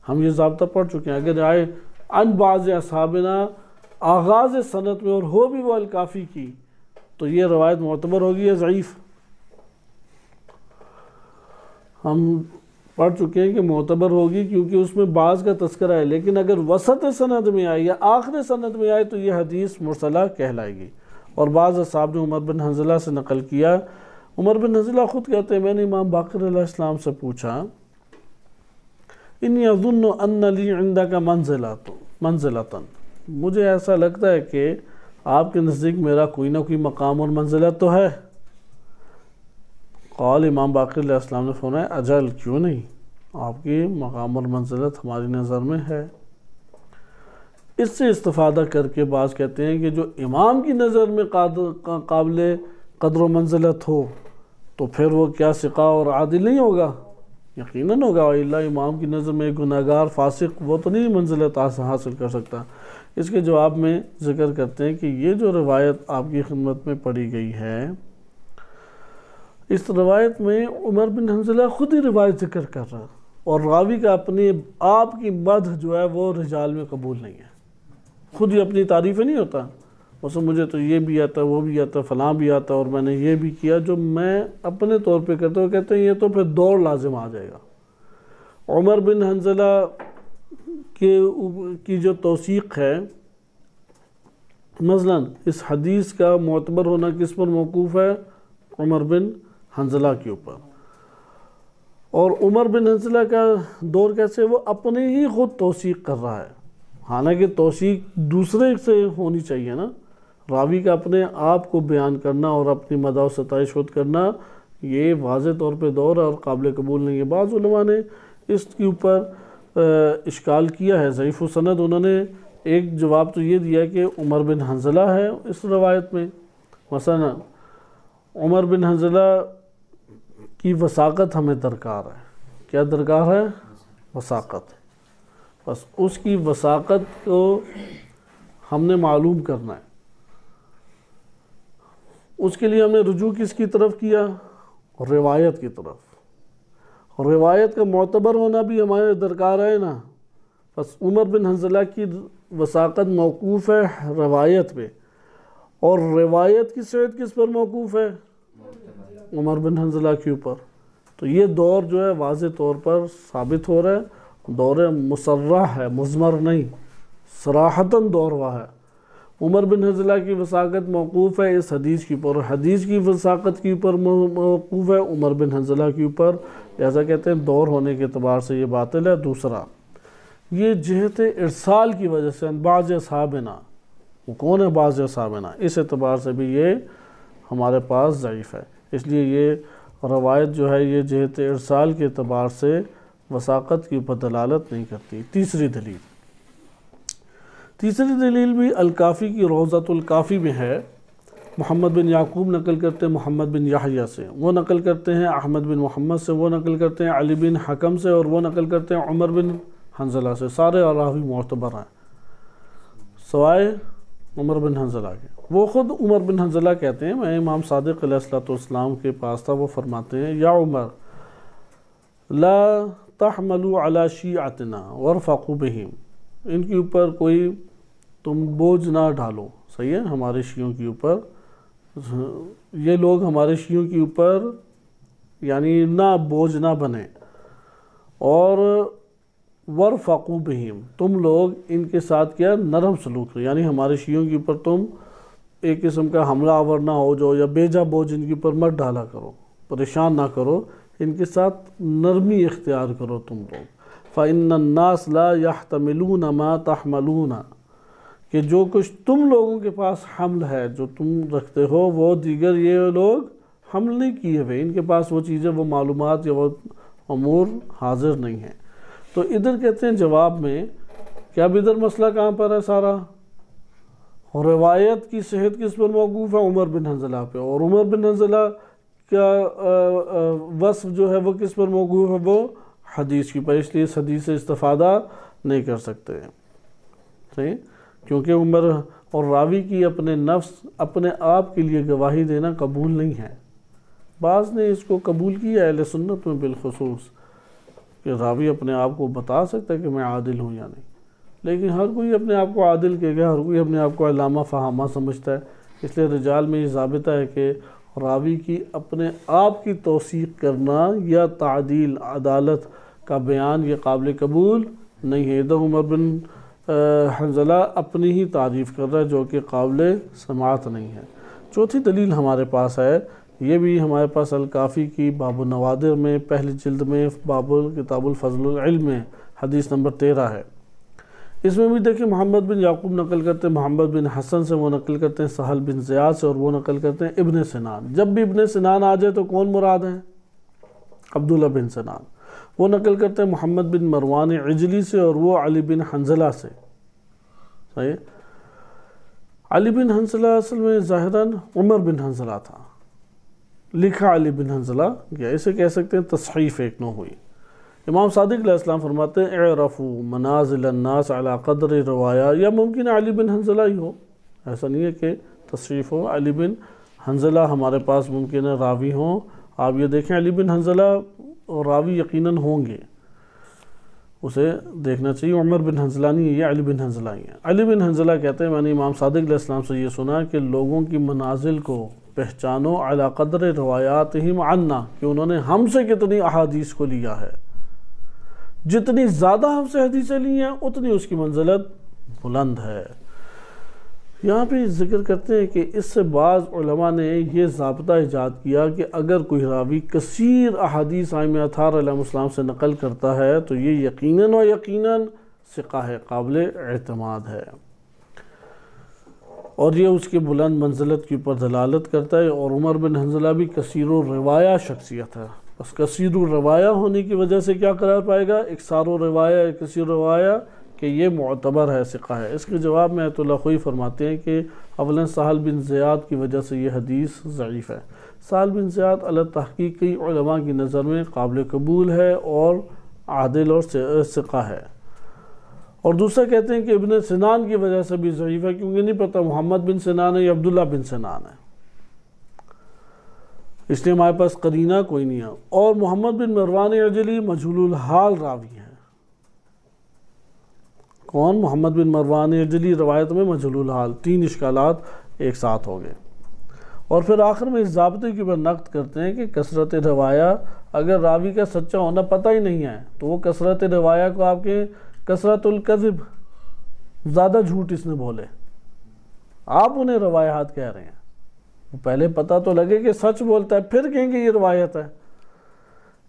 ہم یہ ضابطہ پڑھ چکے ہیں، اگر آئے ان بعض اصحابنا آغاز سند میں اور ہو بھی وہ الکافی کی تو یہ روایت معتبر ہوگی یا ضعیف؟ ہم پڑھ چکے ہیں کہ معتبر ہوگی کیونکہ اس میں بعض کا تذکرہ ہے، لیکن اگر وسط سند میں آئے یا آخر سند میں آئے تو یہ حدیث مرسلہ کہلائے گی۔ اور بعض اصحاب نے عمر بن حنظلہ سے نقل کیا، عمر بن حنظلہ خود کہتے ہیں میں نے امام باقر علیہ السلام سے پوچھا انی اظن ان لی عندک منزلۃ، مجھے ایسا لگتا ہے کہ آپ کے نزدیک میرا کوئی نہ کوئی مقام اور منزلت تو ہے۔ قال امام باقر علیہ السلام نے فرمایا اجل، کیوں نہیں، آپ کی مقام اور منزلت ہماری نظر میں ہے۔ اس سے استفادہ کر کے بعض کہتے ہیں کہ جو امام کی نظر میں قابل قدر و منزلت ہو تو پھر وہ کیا ثقہ اور عادل نہیں ہوگا؟ یقیناً ہوگا، اللہ امام کی نظر میں گناہگار فاسق وہ تو نہیں منزلت حاصل کر سکتا۔ اس کے جواب میں ذکر کرتے ہیں کہ یہ جو روایت آپ کی خدمت میں پڑھی گئی ہے، اس روایت میں عمر بن حنظلہ خود ہی روایت ذکر کر رہا ہے اور راوی کا اپنے آپ کی مدح جو ہے وہ رجال میں قبول نہیں ہے، خود ہی اپنی تعریفیں نہیں ہوتا، مثلا مجھے تو یہ بھی آتا وہ بھی آتا فلاں بھی آتا اور میں نے یہ بھی کیا، جو میں اپنے طور پہ کرتا ہوں، کہتے ہیں یہ تو پھر دور لازم آ جائے گا۔ عمر بن حنظلہ کی جو توثیق ہے، مثلا اس حدیث کا معتبر ہونا کس پر موقوف ہے؟ عمر بن حنظلہ کے اوپر۔ اور عمر بن حنظلہ کا دور کیسے؟ وہ اپنے ہی خود توثیق کر رہا ہے، حالانکہ توثیق دوسرے سے ہونی چاہیے نا، راوی کا اپنے آپ کو بیان کرنا اور اپنی مدح و ستائش خود کرنا یہ واضح طور پہ دور اور قابل قبول نہیں ہے۔ بعض علماء نے اس کے اوپر اشکال کیا ہے، ضعیف السند، انہوں نے ایک جواب تو یہ دیا کہ عمر بن حنظلہ ہے اس روایت میں، مثلا عمر بن حنظلہ کی وثاقت ہمیں درکار ہے۔ کیا درکار ہے؟ وثاقت۔ بس اس کی وثاقت کو ہم نے معلوم کرنا ہے، اس کے لیے ہم نے رجوع کس کی طرف کیا؟ روایت کی طرف۔ روایت کا معتبر ہونا بھی ہمارے درکار ہے نا، بس عمر بن حنظلہ کی وثاقت موقوف ہے روایت پہ، اور روایت کی صحت کس پر موقوف ہے؟ عمر بن حنظلہ کے اوپر۔ تو یہ دور جو ہے واضح طور پر ثابت ہو رہا ہے، دور مصرح ہے، مضمر نہیں، صراحتاً دور ہوا ہے۔ عمر بن حنظلہ کی وثاقت موقوف ہے اس حدیث کے اوپر، اور حدیث کی وثاقت کے اوپر موقوف ہے عمر بن حنظلہ کے اوپر، لہذا کہتے ہیں دور ہونے کے اعتبار سے یہ باطل ہے۔ دوسرا، یہ جہت ارسال کی وجہ سے بعض اصحابنا، وہ کون ہے بعض اصحابنا، اس اعتبار سے بھی یہ ہمارے پاس ضعیف ہے، اس لیے یہ روایت جو ہے یہ جہت ارسال کے اعتبار سے وثاقت کی اوپر دلالت نہیں کرتی۔ تیسری دلیل بھی الکافی کی روضۃ الکافی میں ہے، محمد بن یعقوب نقل کرتے ہیں محمد بن یحییٰ سے، وہ نقل کرتے ہیں احمد بن محمد سے، وہ نقل کرتے ہیں علی بن حکم سے، اور وہ نقل کرتے ہیں عمر بن حنظلہ سے۔ سارے راوی معتبر ہیں سوائے عمر بن حنظلہ کے، وہ خود عمر بن حنظلہ کہتے ہیں، میں امام صادق علیہ السلام کے پاس تھا، وہ فرماتے ہیں یا عمر لا تحملوا علی شیعتنا وارفقوا بہم، ان کے اوپر کوئی تم بوجھ نہ ڈالو، صحیح ہے، ہمارے شیعوں کے اوپر، یہ لوگ ہمارے شیعوں کے اوپر یعنی نہ بوجھ نہ بنے، اور وارفقوا بہم، تم لوگ ان کے ساتھ کیا نرم سلوک کرو، یعنی ہمارے شیعوں کے اوپر تم ایک قسم کا حملہ آور نہ ہو جاؤ، یا بیجا بوجھ ان کے اوپر مت ڈالا کرو، پریشان نہ کرو، ان کے ساتھ نرمی اختیار کرو تم لوگ۔ فَإِنَّ النَّاسَ لَا يَحْتَمِلُونَ مَا تَحْمَلُونَ، کہ جو کچھ تم لوگوں کے پاس حمل ہے، جو تم رکھتے ہو، وہ دیگر یہ لوگ حمل نہیں کیے ہوئے، ان کے پاس وہ چیزیں، وہ معلومات یا وہ امور حاضر نہیں ہیں۔ تو ادھر کہتے ہیں جواب میں کہ اب ادھر مسئلہ کہاں پر ہے سارا، اور روایت کی صحت کس پر موقوف ہے، عمر بن حنظلہ پہ، اور عمر بن حنظلہ کا وصف جو ہے وہ کس پر موقوف ہے، وہ حدیث کی پر، اس لیے اس حدیث سے استفادہ نہیں کر سکتے ہیں، صحیح، کیونکہ عمر اور راوی کی اپنے نفس اپنے آپ کے لیے گواہی دینا قبول نہیں ہے۔ بعض نے اس کو قبول کیا اہل سنت میں بالخصوص، کہ راوی اپنے آپ کو بتا سکتا ہے کہ میں عادل ہوں یا نہیں، لیکن ہر کوئی اپنے آپ کو عادل کہے گا، ہر کوئی اپنے آپ کو علامہ فہامہ سمجھتا ہے، اس لیے رجال میں یہ ضابطہ ہے کہ راوی کی اپنے آپ کی توثیق کرنا یا تعدیل عدالت کا بیان یہ قابل قبول نہیں ہے۔ ادھر عمر بن حنظلہ اپنی ہی تعریف کر رہا ہے جو کہ قابل سماعت نہیں ہے۔ چوتھی دلیل ہمارے پاس ہے، یہ بھی ہمارے پاس الکافی کی باب النوادر میں پہلی جلد میں باب کتاب الفضل العلم میں حدیث نمبر 13 ہے۔ اس میں بھی دیکھیں محمد بن یعقوب نقل کرتے ہیں، محمد بن حسن سے وہ نقل کرتے ہیں، سہل بن زیاد سے، اور وہ نقل کرتے ہیں ابن سنان۔ جب بھی ابن سنان آ جائے تو کون مراد ہے، عبداللہ بن سنان۔ وہ نقل کرتے ہیں محمد بن مروان عجلی سے، اور وہ علی بن حنظلہ سے، صحیح۔ علی بن حنظلہ اصل میں ظاہراً عمر بن حنظلہ تھا، لکھا علی بن حنظلہ گیا، اسے کہہ سکتے ہیں تصحیف ایک نو ہوئی۔ امام صادق علیہ السلام فرماتے ہیں اعرفوا منازل الناس علی قدر روایا، یا ممکن ہے علی بن حنظلہ ہی ہو، ایسا نہیں ہے کہ تصحیف ہو، علی بن حنظلہ ہمارے پاس ممکن ہے راوی ہوں۔ آپ یہ دیکھیں علی بن حنظلہ راوی یقیناً ہوں گے، اسے دیکھنا چاہیے، عمر بن حنظلہ نہیں ہے، یہ علی بن حنظلہ ہی ہے۔ علی بن حنظلہ کہتے ہیں میں نے امام صادق علیہ السلام سے یہ سنا کہ لوگوں کی منازل کو پہچانو علی قدر روایاتہم عنا، کہ انہوں نے ہم سے کتنی احادیث کو لیا ہے، جتنی زیادہ ہم سے حدیثیں لی ہیں اتنی اس کی منزلت بلند ہے۔ یہاں پہ ذکر کرتے ہیں کہ اس سے بعض علماء نے یہ ضابطہ ایجاد کیا کہ اگر کوئی راوی کثیر احادیث ائمہ اطہار علیہ السلام سے نقل کرتا ہے تو یہ یقیناً و یقیناً ثقہ ہے، قابل اعتماد ہے، اور یہ اس کے بلند منزلت کے اوپر دلالت کرتا ہے۔ اور عمر بن حنظلہ بھی کثیر الروایہ شخصیت ہے، بس کثیر الروایہ ہونے کی وجہ سے کیا قرار پائے گا، اکثار الروایہ، کثیر الروایہ، کہ یہ معتبر ہے، ثقہ ہے۔ اس کے جواب میں آیت اللہ خوئی فرماتے ہیں کہ اولاً سہل بن زیاد کی وجہ سے یہ حدیث ضعیف ہے۔ سہل بن زیاد علی تحقیق کئی علماء کی نظر میں قابل قبول ہے اور عادل اور ثقہ ہے۔ اور دوسرا کہتے ہیں کہ ابن سنان کی وجہ سے بھی ضعیف ہے، کیونکہ نہیں پتہ محمد بن سنان ہے یا عبداللہ بن سنان ہے، اس لیے ہمارے پاس قرینہ کوئی نہیں ہے۔ اور محمد بن مروان عجلی مجہول الحال راوی ہے۔ کون؟ محمد بن مروان عجلی روایت میں مجہول الحال، 3 اشکالات ایک ساتھ ہو گئے۔ اور پھر آخر میں اس ضابطے کے اوپر نقد کرتے ہیں کہ کثرت روایہ، اگر راوی کا سچا ہونا پتہ ہی نہیں ہے تو وہ کثرت روایہ کو آپ کے کثرت الکذب، زیادہ جھوٹ اس نے بولے، آپ انہیں روایات کہہ رہے ہیں، پہلے پتہ تو لگے کہ سچ بولتا ہے پھر کہیں گے یہ روایت ہے۔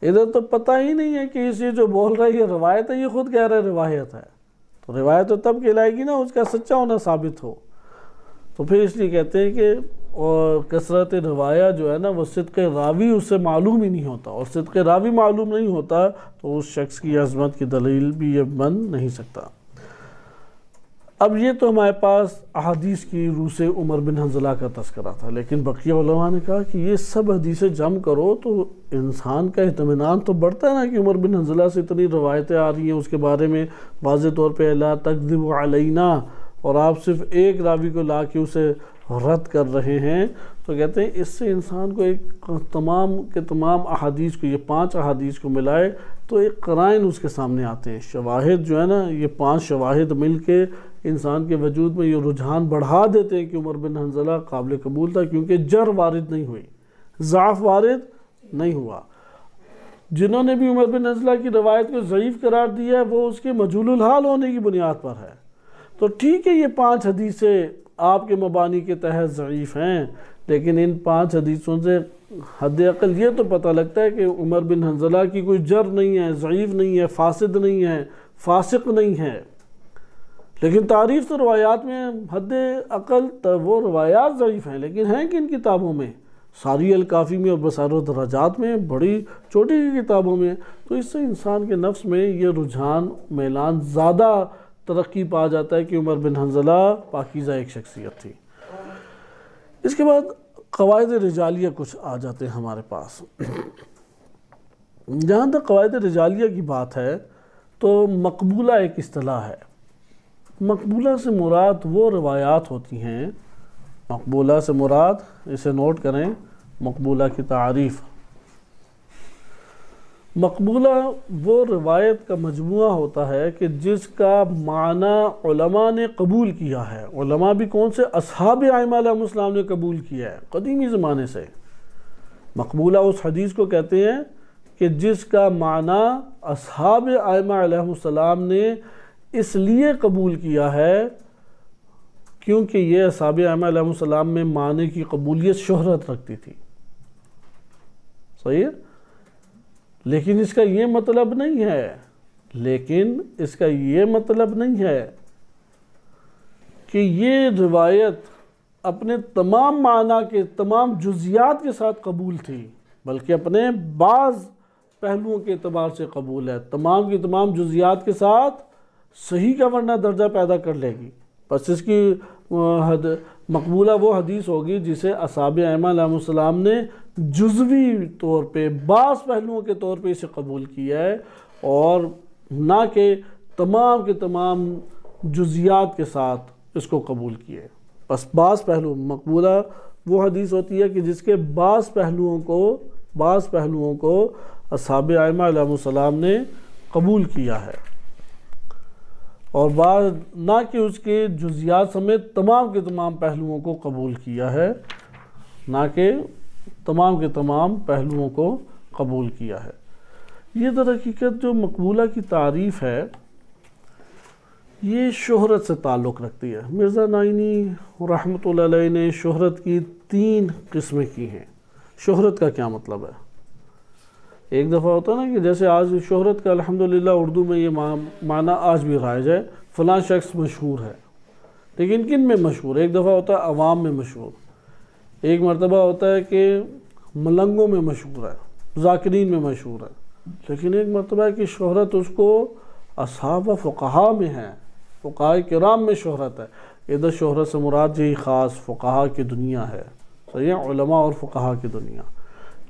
ادھر تو پتہ ہی نہیں ہے کہ یہ جو بول رہا ہے یہ روایت ہے، یہ خود کہہ رہا ہے روایت ہے، تو روایت تو تب کہلائے گی نا اس کا سچا ہونا ثابت ہو۔ تو پھر اس لیے کہتے ہیں کہ کثرت روایہ جو ہے نا وہ صدق راوی اس سے معلوم ہی نہیں ہوتا، اور صدق راوی معلوم نہیں ہوتا تو اس شخص کی عظمت کی دلیل بھی یہ بن نہیں سکتا۔ اب یہ تو ہمارے پاس احادیث کی روح سے عمر بن حنظلہ کا تذکرہ تھا، لیکن بقیہ علماء نے کہا کہ یہ سب حدیثیں جمع کرو تو انسان کا اطمینان تو بڑھتا ہے نا، کہ عمر بن حنظلہ سے اتنی روایتیں آ رہی ہیں اس کے بارے میں واضح طور پہ لا تکذب علینا، اور آپ صرف ایک راوی کو لا کے اسے رد کر رہے ہیں، تو کہتے ہیں اس سے انسان کو ایک تمام کے تمام احادیث کو، یہ 5 احادیث کو ملائے تو ایک قرائن اس کے سامنے آتے ہیں، شواہد جو ہے نا، یہ 5 شواہد مل کے انسان کے وجود میں یہ رجحان بڑھا دیتے ہیں کہ عمر بن حنظلہ قابل قبول تھا، کیونکہ جر وارد نہیں ہوئی، ضعف وارد نہیں ہوا۔ جنہوں نے بھی عمر بن حنظلہ کی روایت کو ضعیف قرار دیا ہے وہ اس کے مجہول الحال ہونے کی بنیاد پر ہے۔ تو ٹھیک ہے، یہ 5 حدیثیں آپ کے مبانی کے تحت ضعیف ہیں، لیکن ان 5 حدیثوں سے حد اقل یہ تو پتہ لگتا ہے کہ عمر بن حنظلہ کی کوئی جر نہیں ہے، ضعیف نہیں ہے، فاسد نہیں ہے، فاسق نہیں ہے۔ لیکن تعریف تو روایات میں حد اقل وہ روایات ضعیف ہیں، لیکن ہیں کن کتابوں میں؟ ساری الکافی میں اور بصائر و درجات میں، بڑی چھوٹی کتابوں میں۔ تو اس سے انسان کے نفس میں یہ رجحان میلان زیادہ ترقی پا جاتا ہے کہ عمر بن حنظلہ پاکیزہ ایک شخصیت تھی۔ اس کے بعد قواعد رجالیہ کچھ آ جاتے ہیں ہمارے پاس۔ جہاں تک قواعد رجالیہ کی بات ہے تو مقبولہ ایک اصطلاح ہے۔ مقبولہ سے مراد وہ روایات ہوتی ہیں، مقبولہ سے مراد، اسے نوٹ کریں، مقبولہ کی تعریف، مقبولہ وہ روایت کا مجموعہ ہوتا ہے کہ جس کا معنی علماء نے قبول کیا ہے۔ علماء بھی کون سے؟ اصحاب ائمہ علیہ السلام نے قبول کیا ہے قدیمی زمانے سے۔ مقبولہ اس حدیث کو کہتے ہیں کہ جس کا معنی اصحاب ائمہ علیہ السلام نے اس لیے قبول کیا ہے کیونکہ یہ اصحاب ائمہ علیہ السلام میں معنی کی قبولیت شہرت رکھتی تھی۔ صحیح ہے؟ لیکن اس کا یہ مطلب نہیں ہے کہ یہ روایت اپنے تمام معنی کے تمام جزیات کے ساتھ قبول تھی، بلکہ اپنے بعض پہلوؤں کے اعتبار سے قبول ہے، تمام کی تمام جزیات کے ساتھ صحیح کا ورنہ درجہ پیدا کر لے گی۔ بس اس کی مقبولہ وہ حدیث ہوگی جسے اصحاب ائمہ علیہ السلام نے جزوی طور پہ، بعض پہلوؤں کے طور پہ اسے قبول کیا ہے، اور نہ کہ تمام کے تمام جزیات کے ساتھ اس کو قبول کیے۔ بس بعض پہلو، مقبولہ وہ حدیث ہوتی ہے کہ جس کے بعض پہلوؤں کو اصحاب ائمہ علیہ السلام نے قبول کیا ہے، اور بعض نہ کہ اس کے جزیات سمیت تمام کے تمام پہلوؤں کو قبول کیا ہے، نہ کہ تمام کے تمام پہلوؤں کو قبول کیا ہے۔ یہ در حقیقت جو مقبولہ کی تعریف ہے یہ شہرت سے تعلق رکھتی ہے۔ مرزا نعینی رحمۃ اللہ علیہ نے شہرت کی 3 قسمیں کی ہیں۔ شہرت کا کیا مطلب ہے؟ ایک دفعہ ہوتا ہے نا کہ جیسے آج شہرت کا الحمدللہ اردو میں یہ معنی آج بھی رائج ہے، فلاں شخص مشہور ہے، لیکن کن میں مشہور؟ ایک دفعہ ہوتا ہے عوام میں مشہور، ایک مرتبہ ہوتا ہے کہ ملنگوں میں مشہور ہے، ذاکرین میں مشہور ہے، لیکن ایک مرتبہ ہے کہ شہرت اس کو اصحاب و فقہا میں ہے، فقہاء کرام میں شہرت ہے۔ ادھر شہرت سے مراد یہی خاص فقہا کی دنیا ہے، صحیح ہے، علماء اور فقہا کی دنیا،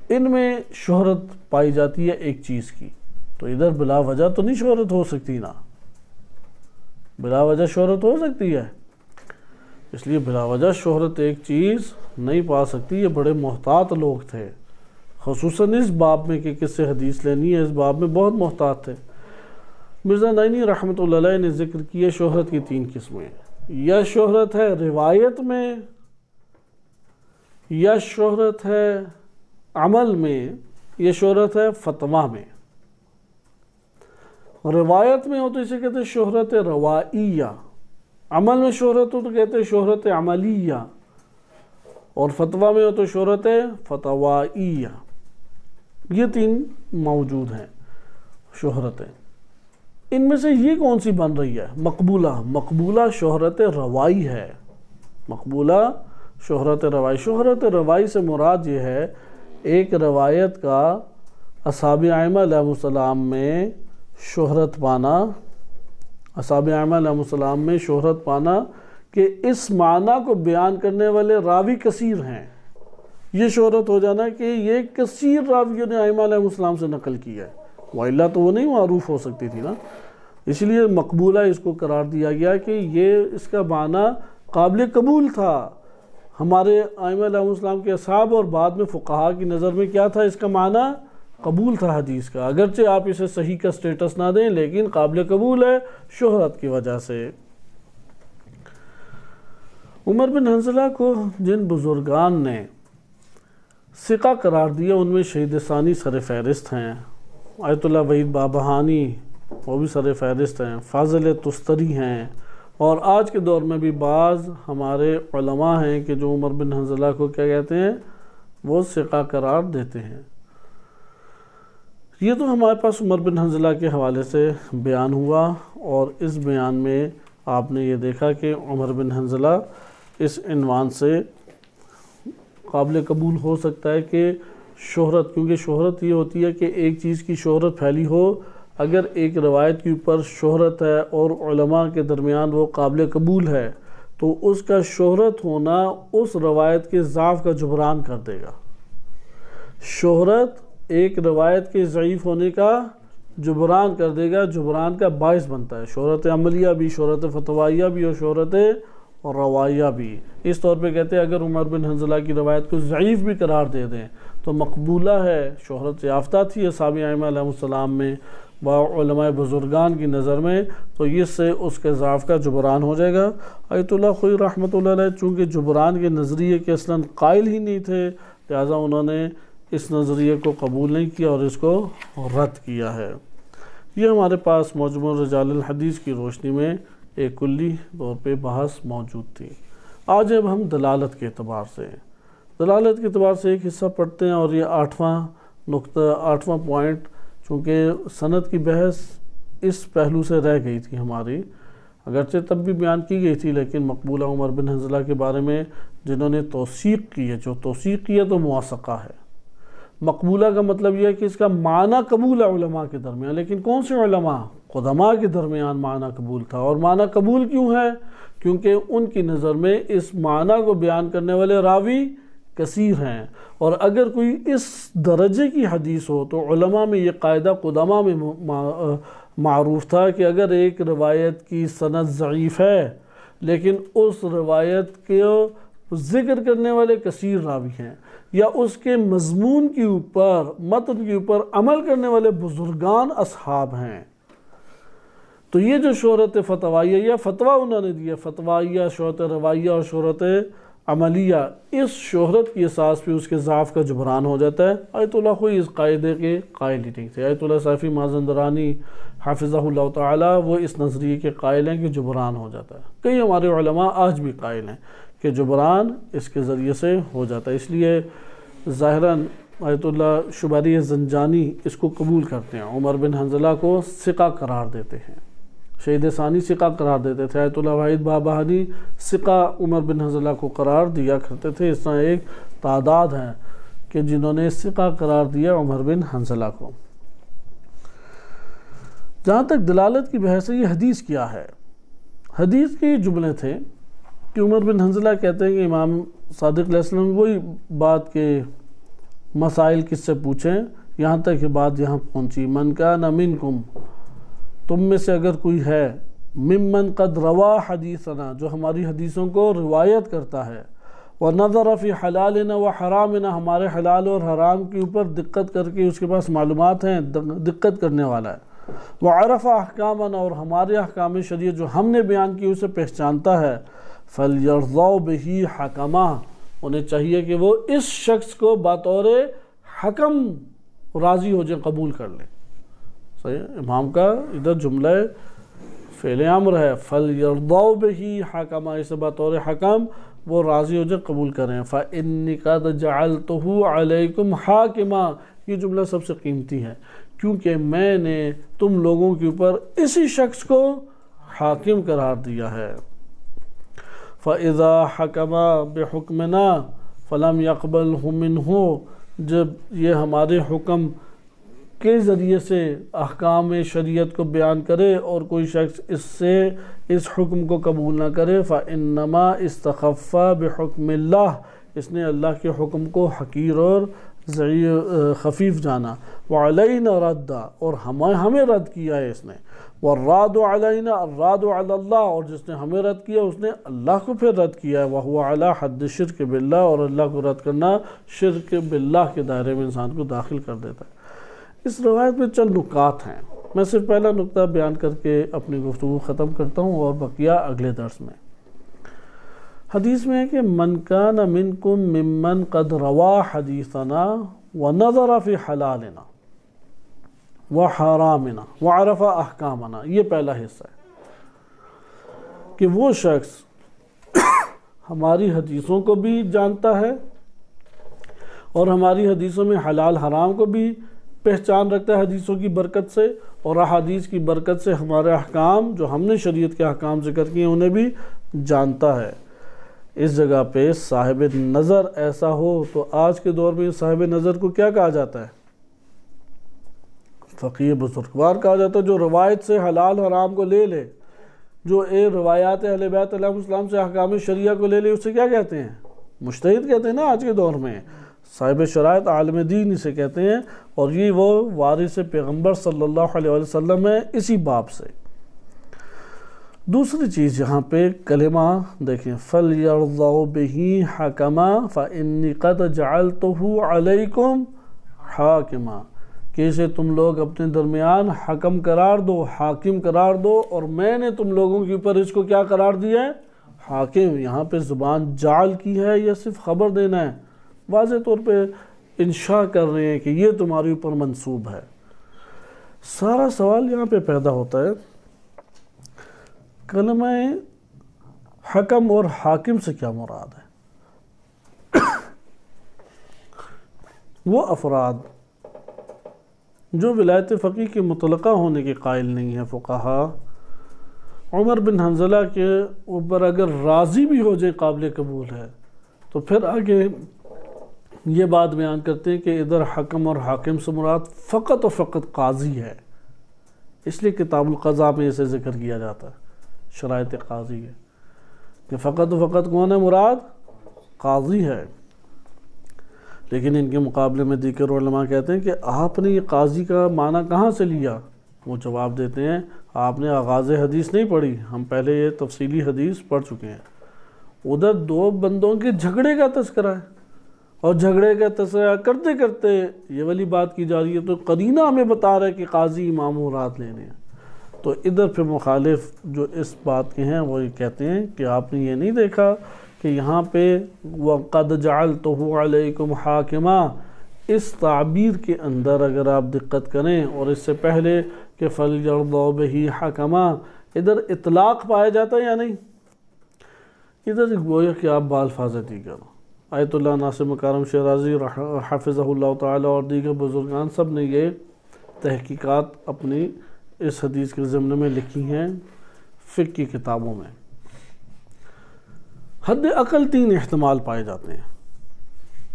ان میں شہرت پائی جاتی ہے ایک چیز کی۔ تو ادھر بلا وجہ تو نہیں شہرت ہو سکتی نا، بلا وجہ شہرت ہو سکتی ہے، اس لیے بلا وجہ شہرت ایک چیز نہیں پا سکتی۔ یہ بڑے محتاط لوگ تھے، خصوصاً اس باب میں کہ کس سے حدیث لینی ہے، اس باب میں بہت محتاط تھے۔ مرزا نعینی رحمۃ اللہ علیہ نے ذکر کیا شہرت کی 3 قسمیں، یا شہرت ہے روایت میں، یا شہرت ہے عمل میں، یہ شہرت ہے فتویٰ میں۔ روایت میں ہو تو اسے کہتے ہیں شہرت روائیہ، عمل میں شہرت ہو تو کہتے ہیں شہرت عملیہ، اور فتویٰ میں ہو تو شہرت فتوائیہ۔ یہ 3 موجود ہیں شہرتیں۔ ان میں سے یہ کون سی بن رہی ہے؟ مقبولہ شہرت روائی ہے، مقبولہ شہرت روائی۔ شہرت روائی سے مراد یہ ہے ایک روایت کا اصحاب ائمہ علیہ السلام میں شہرت پانا، اصحاب ائمہ علیہ السلام میں شہرت پانا کہ اس معنی کو بیان کرنے والے راوی کثیر ہیں، یہ شہرت ہو جانا کہ یہ کثیر راویوں نے ائمہ علیہ السلام سے نقل کیا ہے، وَإِلَّا تو وہ نہیں معروف ہو سکتی تھی نا۔ اس لیے مقبولہ اس کو قرار دیا گیا کہ یہ اس کا معنی قابل قبول تھا ہمارے ائمہ علیہ السلام کے اصحاب اور بعد میں فقہا کی نظر میں کیا تھا، اس کا معنی قبول تھا حدیث کا، اگرچہ آپ اسے صحیح کا سٹیٹس نہ دیں لیکن قابل قبول ہے شہرت کی وجہ سے۔ عمر بن حنظلہ کو جن بزرگان نے ثقہ قرار دیا ان میں شہید ثانی سر فہرست ہیں، آیت اللہ وحید بابہانی وہ بھی سر فہرست ہیں، فاضل تستری ہیں، اور آج کے دور میں بھی بعض ہمارے علماء ہیں کہ جو عمر بن حنظلہ کو کیا کہتے ہیں، وہ ثقہ قرار دیتے ہیں۔ یہ تو ہمارے پاس عمر بن حنظلہ کے حوالے سے بیان ہوا، اور اس بیان میں آپ نے یہ دیکھا کہ عمر بن حنظلہ اس عنوان سے قابل قبول ہو سکتا ہے کہ شہرت، کیونکہ شہرت یہ ہوتی ہے کہ ایک چیز کی شہرت پھیلی ہو، اگر ایک روایت کے اوپر شہرت ہے اور علماء کے درمیان وہ قابل قبول ہے تو اس کا شہرت ہونا اس روایت کے ضعف کا جبران کر دے گا۔ شہرت ایک روایت کے ضعیف ہونے کا جبران کر دے گا، جبران کا باعث بنتا ہے، شہرت عملیہ بھی، شہرت فتوائیہ بھی اور شہرت روایہ بھی۔ اس طور پہ کہتے ہیں اگر عمر بن حنظلہ کی روایت کو ضعیف بھی قرار دے دیں تو مقبولہ ہے، شہرت یافتہ تھی اصحاب ائمہ علیہ السلام میں و علماء بزرگان کی نظر میں، تو اس سے اس کے ضعف کا جبران ہو جائے گا۔ آیت اللہ خوئی رحمۃ اللہ علیہ چونکہ جبران کے نظریے کے اصلاً قائل ہی نہیں تھے، لہٰذا انہوں نے اس نظریے کو قبول نہیں کیا اور اس کو رد کیا ہے۔ یہ ہمارے پاس مجموع رجال الحدیث کی روشنی میں ایک کلی طور پہ بحث موجود تھی۔ آج اب ہم دلالت کے اعتبار سے ایک حصہ پڑھتے ہیں، اور یہ 8واں پوائنٹ، چونکہ سند کی بحث اس پہلو سے رہ گئی تھی ہماری، اگرچہ تب بھی بیان کی گئی تھی، لیکن مقبولہ عمر بن حنظلہ کے بارے میں جنہوں نے توثیق کی ہے، جو توثیق کی ہے تو موثقہ ہے۔ مقبولہ کا مطلب یہ ہے کہ اس کا معنی قبول ہے علماء کے درمیان، لیکن کون سے علماء؟ قدماء کے درمیان معنی قبول تھا، اور معنی قبول کیوں ہے؟ کیونکہ ان کی نظر میں اس معنی کو بیان کرنے والے راوی کثیر ہیں، اور اگر کوئی اس درجے کی حدیث ہو تو علماء میں یہ قاعدہ قدماء میں معروف تھا کہ اگر ایک روایت کی سند ضعیف ہے لیکن اس روایت کے ذکر کرنے والے کثیر راوی ہیں، یا اس کے مضمون کے اوپر، متن کے اوپر عمل کرنے والے بزرگان اصحاب ہیں، تو یہ جو شہرت فتوائیہ یا فتویٰ انہوں نے دیا، فتوائیہ، شہرت روائیہ اور شہرت عملیہ، اس شہرت کی اساس پہ اس کے ضعف کا جبران ہو جاتا ہے۔ آیت اللہ خوئی اس قاعدے کے قائل ہی نہیں تھے۔ آیت اللہ صافی مازندرانی حافظہ اللہ تعالی وہ اس نظریے کے قائل ہیں کہ جبران ہو جاتا ہے۔ کئی ہمارے علماء آج بھی قائل ہیں کہ جبران اس کے ذریعے سے ہو جاتا ہے، اس لیے ظاہراً آیت اللہ شباری زنجانی اس کو قبول کرتے ہیں، عمر بن حنظلہ کو ثقہ قرار دیتے ہیں، شہید ثانی ثقہ قرار دیتے تھے، آیت اللہ وحید بابہانی ثقہ عمر بن حنظلہ کو قرار دیا کرتے تھے۔ اس طرح ایک تعداد ہے کہ جنہوں نے ثقہ قرار دیا عمر بن حنظلہ کو۔ جہاں تک دلالت کی بحث ہے، یہ حدیث کیا ہے؟ حدیث کے جملے تھے کہ عمر بن حنظلہ کہتے ہیں کہ امام صادق علیہ السلام وہی بات کے مسائل کس سے پوچھیں، یہاں تک یہ بات یہاں پہنچی، من کان منکم، تم میں سے اگر کوئی ہے، ممن قد روا حدیثنا، جو ہماری حدیثوں کو روایت کرتا ہے، وَنَظَرَ فِي حَلَالِنَا وَحَرَامِنَا، ہمارے حلال اور حرام کے اوپر دقت کر کے اس کے پاس معلومات ہیں، دقت کرنے والا ہے، وَعَرَفَ أَحْكَامَنَا، اور ہمارے احکام شریعت جو ہم نے بیان کی اسے پہچانتا ہے، فَلْيَرْضَوْا بِهِ حَكَمًا، انہیں چاہیے کہ وہ اس شخص کو بطور حکم راضی ہو جائیں، قبول کر لیں۔ صحیح، امام کا ادھر جملہ فعل امر ہے، فَلْيَرْضَوْا بِهِ حَكَمًا، اسے بطور حکم وہ راضی ہو جائیں، قبول کریں۔ فَإِنِّي قَدْ جَعَلْتُهُ عَلَيْكُمْ حَاكِمًا، یہ جملہ سب سے قیمتی ہے، کیونکہ میں نے تم لوگوں کے اوپر اسی شخص کو حاکم قرار دیا ہے۔ فَإِذَا حَكَمَ بِحُكْمِنَا فَلَمْ يَقْبَلْهُ مِنْهُ، جب یہ ہمارے حکم کے ذریعے سے احکام شریعت کو بیان کرے اور کوئی شخص اس سے اس حکم کو قبول نہ کرے، فَإِنَّمَا اسْتَخَفَّ بِحُكْمِ اللَّهِ، اس نے اللہ کے حکم کو حقیر اور خفیف جانا، وعلینا ردا، اور ہمیں رد کیا ہے اس نے، والراد علینا الراد علی اللہ، اور جس نے ہمیں رد کیا اس نے اللہ کو پھر رد کیا ہے، وہو علی حد شرک باللہ، اور اللہ کو رد کرنا شرک باللہ کے دائرے میں انسان کو داخل کر دیتا ہے۔ اس روایت میں چند نکات ہیں، میں صرف پہلا نکتہ بیان کر کے اپنی گفتگو ختم کرتا ہوں اور بقیہ اگلے درس میں۔ حدیث میں ہے کہ من کان منکم ممن قد روا حدیثنا ونظر فی حلالنا وحرامنا وعرف احکامنا، یہ پہلا حصہ ہے کہ وہ شخص ہماری حدیثوں کو بھی جانتا ہے اور ہماری حدیثوں میں حلال حرام کو بھی پہچان رکھتا ہے حدیثوں کی برکت سے، اور احادیث کی برکت سے ہمارے احکام جو ہم نے شریعت کے احکام ذکر کیے انہیں بھی جانتا ہے۔ اس جگہ پہ صاحب نظر ایسا ہو تو آج کے دور میں صاحب نظر کو کیا کہا جاتا ہے؟ فقیہ بزرگوار کہا جاتا ہے، جو روایت سے حلال حرام کو لے لے، جو روایات اہل بیت علیہ السلام سے احکام شریعہ کو لے لے، اسے کیا کہتے ہیں؟ مجتہد کہتے ہیں نا آج کے دور میں، صاحب شرائط عالم دین اسے کہتے ہیں، اور یہ وہ وارث پیغمبر صلی اللہ علیہ وسلم ہے اسی باب سے۔ دوسری چیز یہاں پہ کلمہ دیکھیں، فَلْيَرْضَوْا بِهِ حَكَمًا فَإِنِّي قَدْ جَعَلْتُهُ عَلَيْكُمْ حَاكِمًا، کہ اسے تم لوگ اپنے درمیان حکم قرار دو، حاکم قرار دو، اور میں نے تم لوگوں کے اوپر اس کو کیا قرار دیا ہے؟ حاکم۔ یہاں پہ زبان جعل کی ہے یا صرف خبر دینا ہے؟ واضح طور پہ انشاء کر رہے ہیں کہ یہ تمہارے اوپر منصوب ہے۔ سارا سوال یہاں پہ پیدا ہوتا ہے، کلمہ حکم اور حاکم سے کیا مراد ہے؟ وہ افراد جو ولایت فقیہ کے مطلقہ ہونے کے قائل نہیں ہیں فقہا، عمر بن حنظلہ کے اوپر اگر راضی بھی ہو جائے قابل قبول ہے، تو پھر آگے یہ بات بیان کرتے ہیں کہ ادھر حکم اور حاکم سے مراد فقط و فقط قاضی ہے، اس لیے کتاب القضاء میں اسے ذکر کیا جاتا ہے، شرائط قاضی ہے کہ فقط و فقط کون ہے مراد؟ قاضی ہے۔ لیکن ان کے مقابلے میں دیگر علماء کہتے ہیں کہ آپ نے یہ قاضی کا معنی کہاں سے لیا؟ وہ جواب دیتے ہیں آپ نے آغاز حدیث نہیں پڑھی، ہم پہلے یہ تفصیلی حدیث پڑھ چکے ہیں، ادھر دو بندوں کے جھگڑے کا تذکرہ ہے، اور جھگڑے کا تذکرہ کرتے کرتے یہ والی بات کی جا رہی ہے، تو قرینہ ہمیں بتا رہا ہے کہ قاضی امام مراد لینے ہیں۔ تو ادھر پھر مخالف جو اس بات کے ہیں وہ یہ کہتے ہیں کہ آپ نے یہ نہیں دیکھا کہ یہاں پہ وَقَدْ جَعَلْتُهُ عَلَيْكُمْ حَاكِمًا، اس تعبیر کے اندر اگر آپ دقت کریں، اور اس سے پہلے کہ فَلْيَرْضَوْا بِهِ حَكَمًا، ادھر اطلاق پایا جاتا ہے یا نہیں؟ ادھر گویا کہ آپ بالفاظ دیگر آیت اللہ ناصر مکارم شیرازی حافظہ اللہ تعالیٰ اور دیگر بزرگان سب نے یہ تحقیقات اپنی اس حدیث کے ضمن میں لکھی ہیں فقہ کی کتابوں میں۔ حد عقل تین احتمال پائے جاتے ہیں۔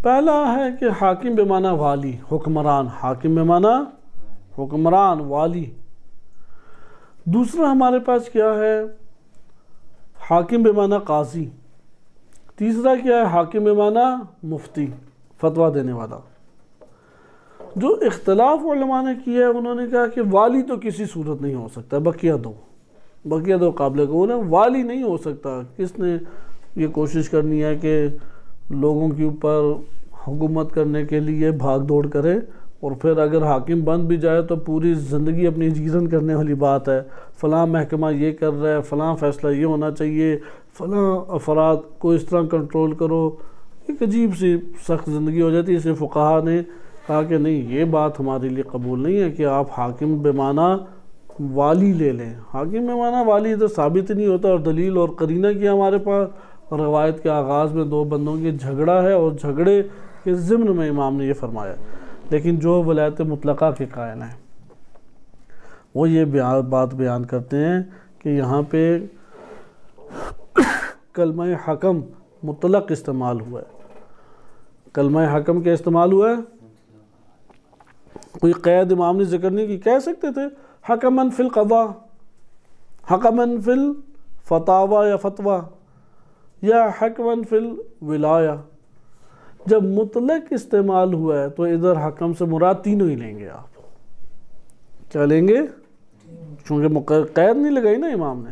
پہلا ہے کہ حاکم بمعنی والی، حکمران، حاکم بمعنی حکمران، والی۔ دوسرا ہمارے پاس کیا ہے؟ حاکم بمعنی قاضی۔ تیسرا کیا ہے؟ حاکم بمعنی مفتی، فتویٰ دینے والا۔ جو اختلاف علماء نے کیا ہے انہوں نے کہا کہ والی تو کسی صورت نہیں ہو سکتا، بقیہ دو قابل قبول ہے، والی نہیں ہو سکتا۔ کس نے یہ کوشش کرنی ہے کہ لوگوں کے اوپر حکومت کرنے کے لیے بھاگ دوڑ کرے، اور پھر اگر حاکم بن بھی جائے تو پوری زندگی اپنی جیرن کرنے والی بات ہے، فلاں محکمہ یہ کر رہا ہے، فلاں فیصلہ یہ ہونا چاہیے، فلاں افراد کو اس طرح کنٹرول کرو، ایک عجیب سی سخت زندگی ہو جاتی ہے۔ اس لیے فقہا نے کہا کہ نہیں، یہ بات ہمارے لیے قبول نہیں ہے کہ آپ حاکم بمعنی والی لے لیں۔ حاکم بمعنی والی ادھر ثابت نہیں ہوتا، اور دلیل اور قرینہ کیا ہمارے پاس؟ روایت کے آغاز میں دو بندوں کے جھگڑا ہے، اور جھگڑے کے ضمن میں امام نے یہ فرمایا۔ لیکن جو ولایت مطلقہ کے قائل ہیں وہ یہ بات بیان کرتے ہیں کہ یہاں پہ کلمہ حکم مطلق استعمال ہوا ہے۔ کلمہ حکم کیا استعمال ہوا ہے؟ کوئی قید امام نے ذکر نہیں کی، کہہ سکتے تھے حکماً فی القضاء، حکماً فی الفتاوی یا فتویٰ، یا حکماً فی الولایہ، جب مطلق استعمال ہوا ہے تو ادھر حکم سے مراد تینوں ہی لیں گے آپ. کیا لیں گے؟ چونکہ قید نہیں لگائی نا امام نے.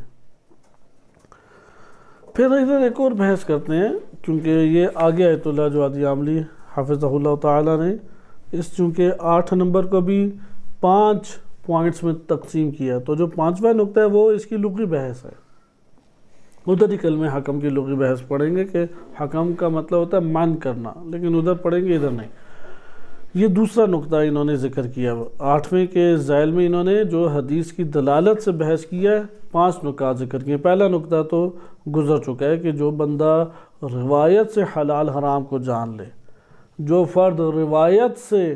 پھر ادھر ایک اور بحث کرتے ہیں، کیونکہ یہ آگے آیت اللہ جوادی عاملی حافظہ اللہ تعالیٰ نے چونکہ 8 نمبر کو بھی 5 پوائنٹس میں تقسیم کیا، تو جو 5واں نقطہ ہے وہ اس کی لغوی بحث ہے. ادھر ہی کلمہ حکم کی لغوی بحث پڑھیں گے کہ حکم کا مطلب ہوتا ہے من کرنا، لیکن ادھر پڑھیں گے، ادھر نہیں. یہ دوسرا نقطہ انہوں نے ذکر کیا. 8ویں کے ذیل میں انہوں نے جو حدیث کی دلالت سے بحث کیا ہے 5 نکات ذکر کیے. پہلا نقطہ تو گزر چکا ہے کہ جو بندہ روایت سے حلال حرام کو جان لے، جو فرد روایت سے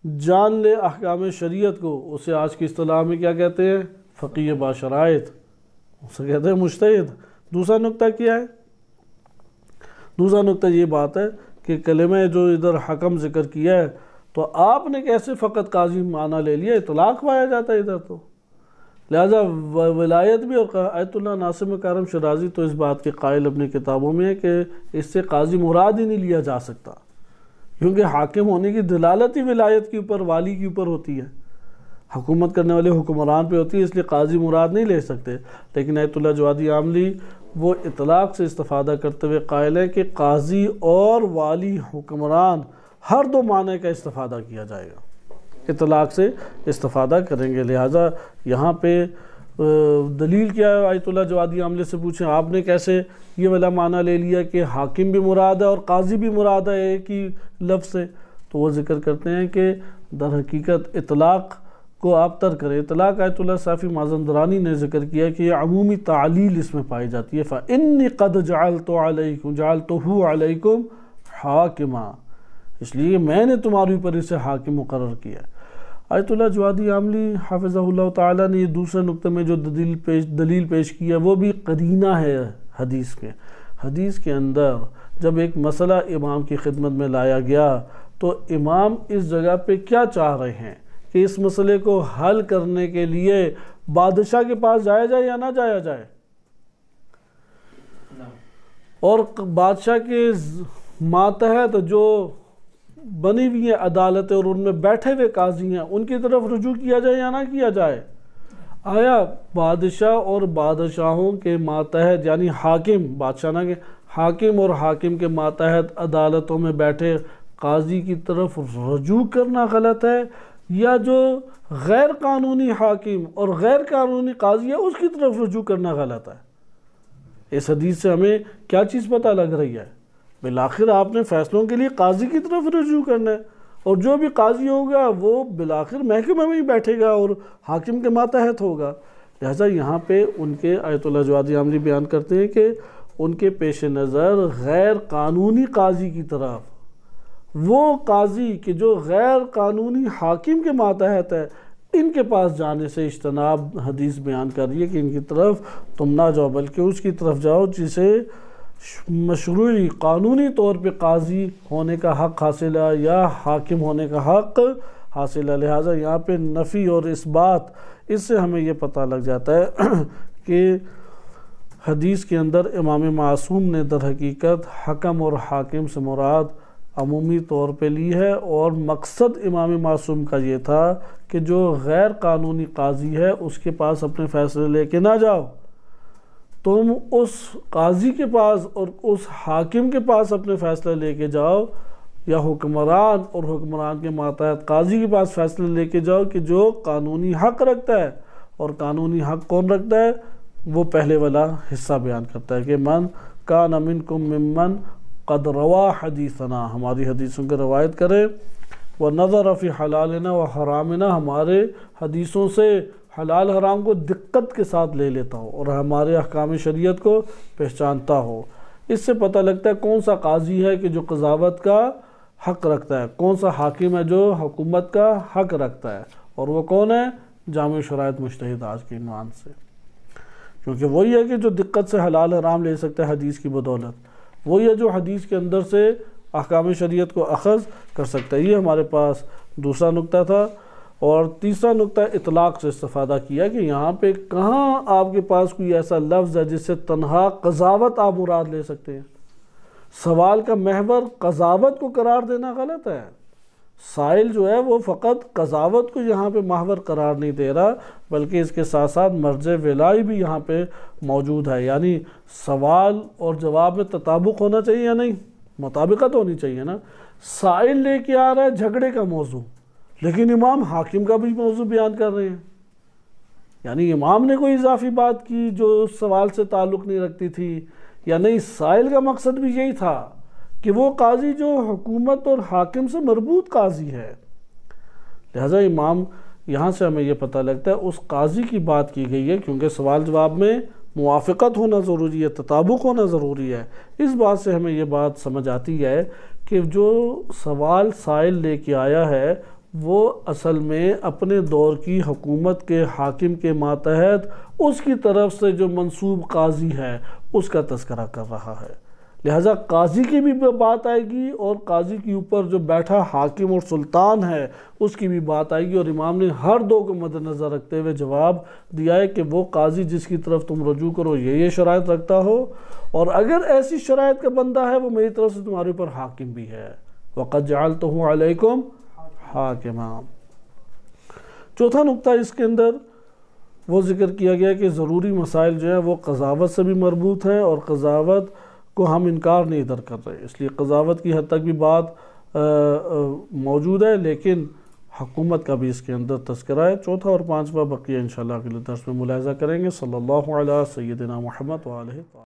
جان لے احکام شریعت کو، اسے آج کی اصطلاح میں کیا کہتے ہیں؟ فقیہ با شرائط، اسے کہتے ہیں مجتہد. دوسرا نقطہ کیا ہے؟ دوسرا نقطہ یہ بات ہے کہ کلمہ جو ادھر حکم ذکر کیا ہے تو آپ نے کیسے فقط قاضی معنی لے لیا؟ اطلاق پایا جاتا ہے ادھر. تو لہذا ولایت بھی، اور آیت اللہ ناصر کرم شرازی تو اس بات کے قائل اپنی کتابوں میں ہے کہ اس سے قاضی مراد ہی نہیں لیا جا سکتا، کیونکہ حاکم ہونے کی دلالت ہی ولایت کے اوپر، والی کے اوپر ہوتی ہے، حکومت کرنے والے حکمران پہ ہوتی ہے، اس لیے قاضی مراد نہیں لے سکتے. لیکن آیت اللہ جوادی عاملی وہ اطلاق سے استفادہ کرتے ہوئے قائل ہے کہ قاضی اور والی حکمران ہر دو معنی کا استفادہ کیا جائے گا، اطلاق سے استفادہ کریں گے. لہٰذا یہاں پہ دلیل کیا ہے؟ آیت اللہ جوادی عاملے سے پوچھیں آپ نے کیسے یہ والا معنی لے لیا کہ حاکم بھی مراد ہے اور قاضی بھی مراد ہے ایک ہی لفظ سے؟ تو وہ ذکر کرتے ہیں کہ در حقیقت اطلاق کو آپ ترک کریں. اطلاق آیت اللہ صافی مازندرانی نے ذکر کیا کہ یہ عمومی تعلیل اس میں پائی جاتی ہے. فَإِنِّي قَدْ جَعَلْتُهُ عَلَيْكُمْ حَاكِمًا، اس لیے میں نے تمہاری اوپر اسے حاکم مقرر کیا. آیت اللہ جوادی عاملی حافظہ اللہ تعالیٰ نے یہ دوسرے نقطے میں جو دلیل پیش کیا وہ بھی قرینہ ہے حدیث کے. حدیث کے اندر جب ایک مسئلہ امام کی خدمت میں لایا گیا تو امام اس جگہ پہ کیا چاہ رہے ہیں کہ اس مسئلے کو حل کرنے کے لیے بادشاہ کے پاس جایا جائے یا نہ جایا جائے؟ اور بادشاہ کے ماتحت جو بنی ہوئی ہیں عدالتیں اور ان میں بیٹھے ہوئے قاضی ہیں ان کی طرف رجوع کیا جائے یا نہ کیا جائے؟ آیا بادشاہ اور بادشاہوں کے ماتحت یعنی حاکم، بادشاہ نہ کہ حاکم اور حاکم کے ماتحت عدالتوں میں بیٹھے قاضی کی طرف رجوع کرنا غلط ہے، یا جو غیر قانونی حاکم اور غیر قانونی قاضی ہے اس کی طرف رجوع کرنا غلط ہے؟ اس حدیث سے ہمیں کیا چیز پتہ لگ رہی ہے؟ بالآخر آپ نے فیصلوں کے لیے قاضی کی طرف رجوع کرنا ہے، اور جو بھی قاضی ہوگا وہ بالآخر محکمہ میں ہی بیٹھے گا اور حاکم کے ماتحت ہوگا. لہٰذا یہاں پہ ان کے آیت اللہ جوادی عاملی بیان کرتے ہیں کہ ان کے پیش نظر غیر قانونی قاضی کی طرف، وہ قاضی کہ جو غیر قانونی حاکم کے ماتحت ہے، ان کے پاس جانے سے اجتناب حدیث بیان کر رہی ہے کہ ان کی طرف تم نہ جاؤ، بلکہ اس کی طرف جاؤ جسے مشروعی قانونی طور پہ قاضی ہونے کا حق حاصل ہے یا حاکم ہونے کا حق حاصل ہے. لہٰذا یہاں پہ نفی اور اثبات، اس سے ہمیں یہ پتہ لگ جاتا ہے کہ حدیث کے اندر امام معصوم نے در حقیقت حکم اور حاکم سے مراد عمومی طور پہ لی ہے، اور مقصد امام معصوم کا یہ تھا کہ جو غیر قانونی قاضی ہے اس کے پاس اپنے فیصلے لے کے نہ جاؤ، تم اس قاضی کے پاس اور اس حاکم کے پاس اپنے فیصلے لے کے جاؤ، یا حکمران اور حکمران کے ماتحت قاضی کے پاس فیصلے لے کے جاؤ کہ جو قانونی حق رکھتا ہے. اور قانونی حق کون رکھتا ہے؟ وہ پہلے والا حصہ بیان کرتا ہے کہ من کان منکم ممن قد روا حدیثنا، ہماری حدیثوں کی روایت کرے، ونظر فی حلالنا و حرامنا، ہمارے حدیثوں سے حلال حرام کو دقت کے ساتھ لے لیتا ہو اور ہمارے احکام شریعت کو پہچانتا ہو. اس سے پتہ لگتا ہے کون سا قاضی ہے کہ جو قضاوت کا حق رکھتا ہے، کون سا حاکم ہے جو حکومت کا حق رکھتا ہے، اور وہ کون ہے؟ جامع شرائط مجتہد آج کے عنوان سے. کیونکہ وہی ہے کہ جو دقت سے حلال حرام لے سکتا ہے حدیث کی بدولت، وہی ہے جو حدیث کے اندر سے احکام شریعت کو اخذ کر سکتا ہے. یہ ہمارے پاس دوسرا نقطہ تھا. اور تیسرا نقطہ اطلاق سے استفادہ کیا کہ یہاں پہ کہاں آپ کے پاس کوئی ایسا لفظ ہے جس سے تنہا قضاوت آپ مراد لے سکتے ہیں. سوال کا محور قضاوت کو قرار دینا غلط ہے۔ سائل جو ہے وہ فقط قضاوت کو یہاں پہ محور قرار نہیں دے رہا، بلکہ اس کے ساتھ ساتھ مرج ولائی بھی یہاں پہ موجود ہے، یعنی سوال اور جواب میں تطابق ہونا چاہیے یا نہیں، مطابقت ہونی چاہیے نا۔ سائل لے کے آ رہا ہے جھگڑے کا موضوع، لیکن امام حاکم کا بھی موضوع بیان کر رہے ہیں، یعنی امام نے کوئی اضافی بات کی جو سوال سے تعلق نہیں رکھتی تھی یا نہیں۔ سائل کا مقصد بھی یہی تھا کہ وہ قاضی جو حکومت اور حاکم سے مربوط قاضی ہے، لہذا امام یہاں سے ہمیں یہ پتہ لگتا ہے اس قاضی کی بات کی گئی ہے، کیونکہ سوال جواب میں موافقت ہونا ضروری ہے، تطابق ہونا ضروری ہے۔ اس بات سے ہمیں یہ بات سمجھ آتی ہے کہ جو سوال سائل لے کے آیا ہے وہ اصل میں اپنے دور کی حکومت کے حاکم کے ماتحت اس کی طرف سے جو منصوب قاضی ہے اس کا تذکرہ کر رہا ہے، لہٰذا قاضی کی بھی بات آئے گی اور قاضی کے اوپر جو بیٹھا حاکم اور سلطان ہے اس کی بھی بات آئے گی، اور امام نے ہر دو کو مد نظر رکھتے ہوئے جواب دیا ہے کہ وہ قاضی جس کی طرف تم رجوع کرو یہ شرائط رکھتا ہو، اور اگر ایسی شرائط کا بندہ ہے وہ میری طرف سے تمہارے اوپر حاکم بھی ہے، وَقَدْ جَعَلْتُهُ عَلَيْكُمْ حَاكِمًا۔ چوتھا نقطہ اس کے اندر وہ ذکر کیا گیا کہ ضروری مسائل جو ہیں وہ قضاوت سے بھی مربوط ہیں، اور قضاوت کو ہم انکار نہیں ادھر کر رہے، اس لیے قضاوت کی حد تک بھی بات موجود ہے، لیکن حکومت کا بھی اس کے اندر تذکرہ ہے۔ چوتھا اور پانچواں بقیہ انشاءاللہ اگلے درس میں ملاحظہ کریں گے۔ صلی اللہ علیہ سیدنا محمد وآلہ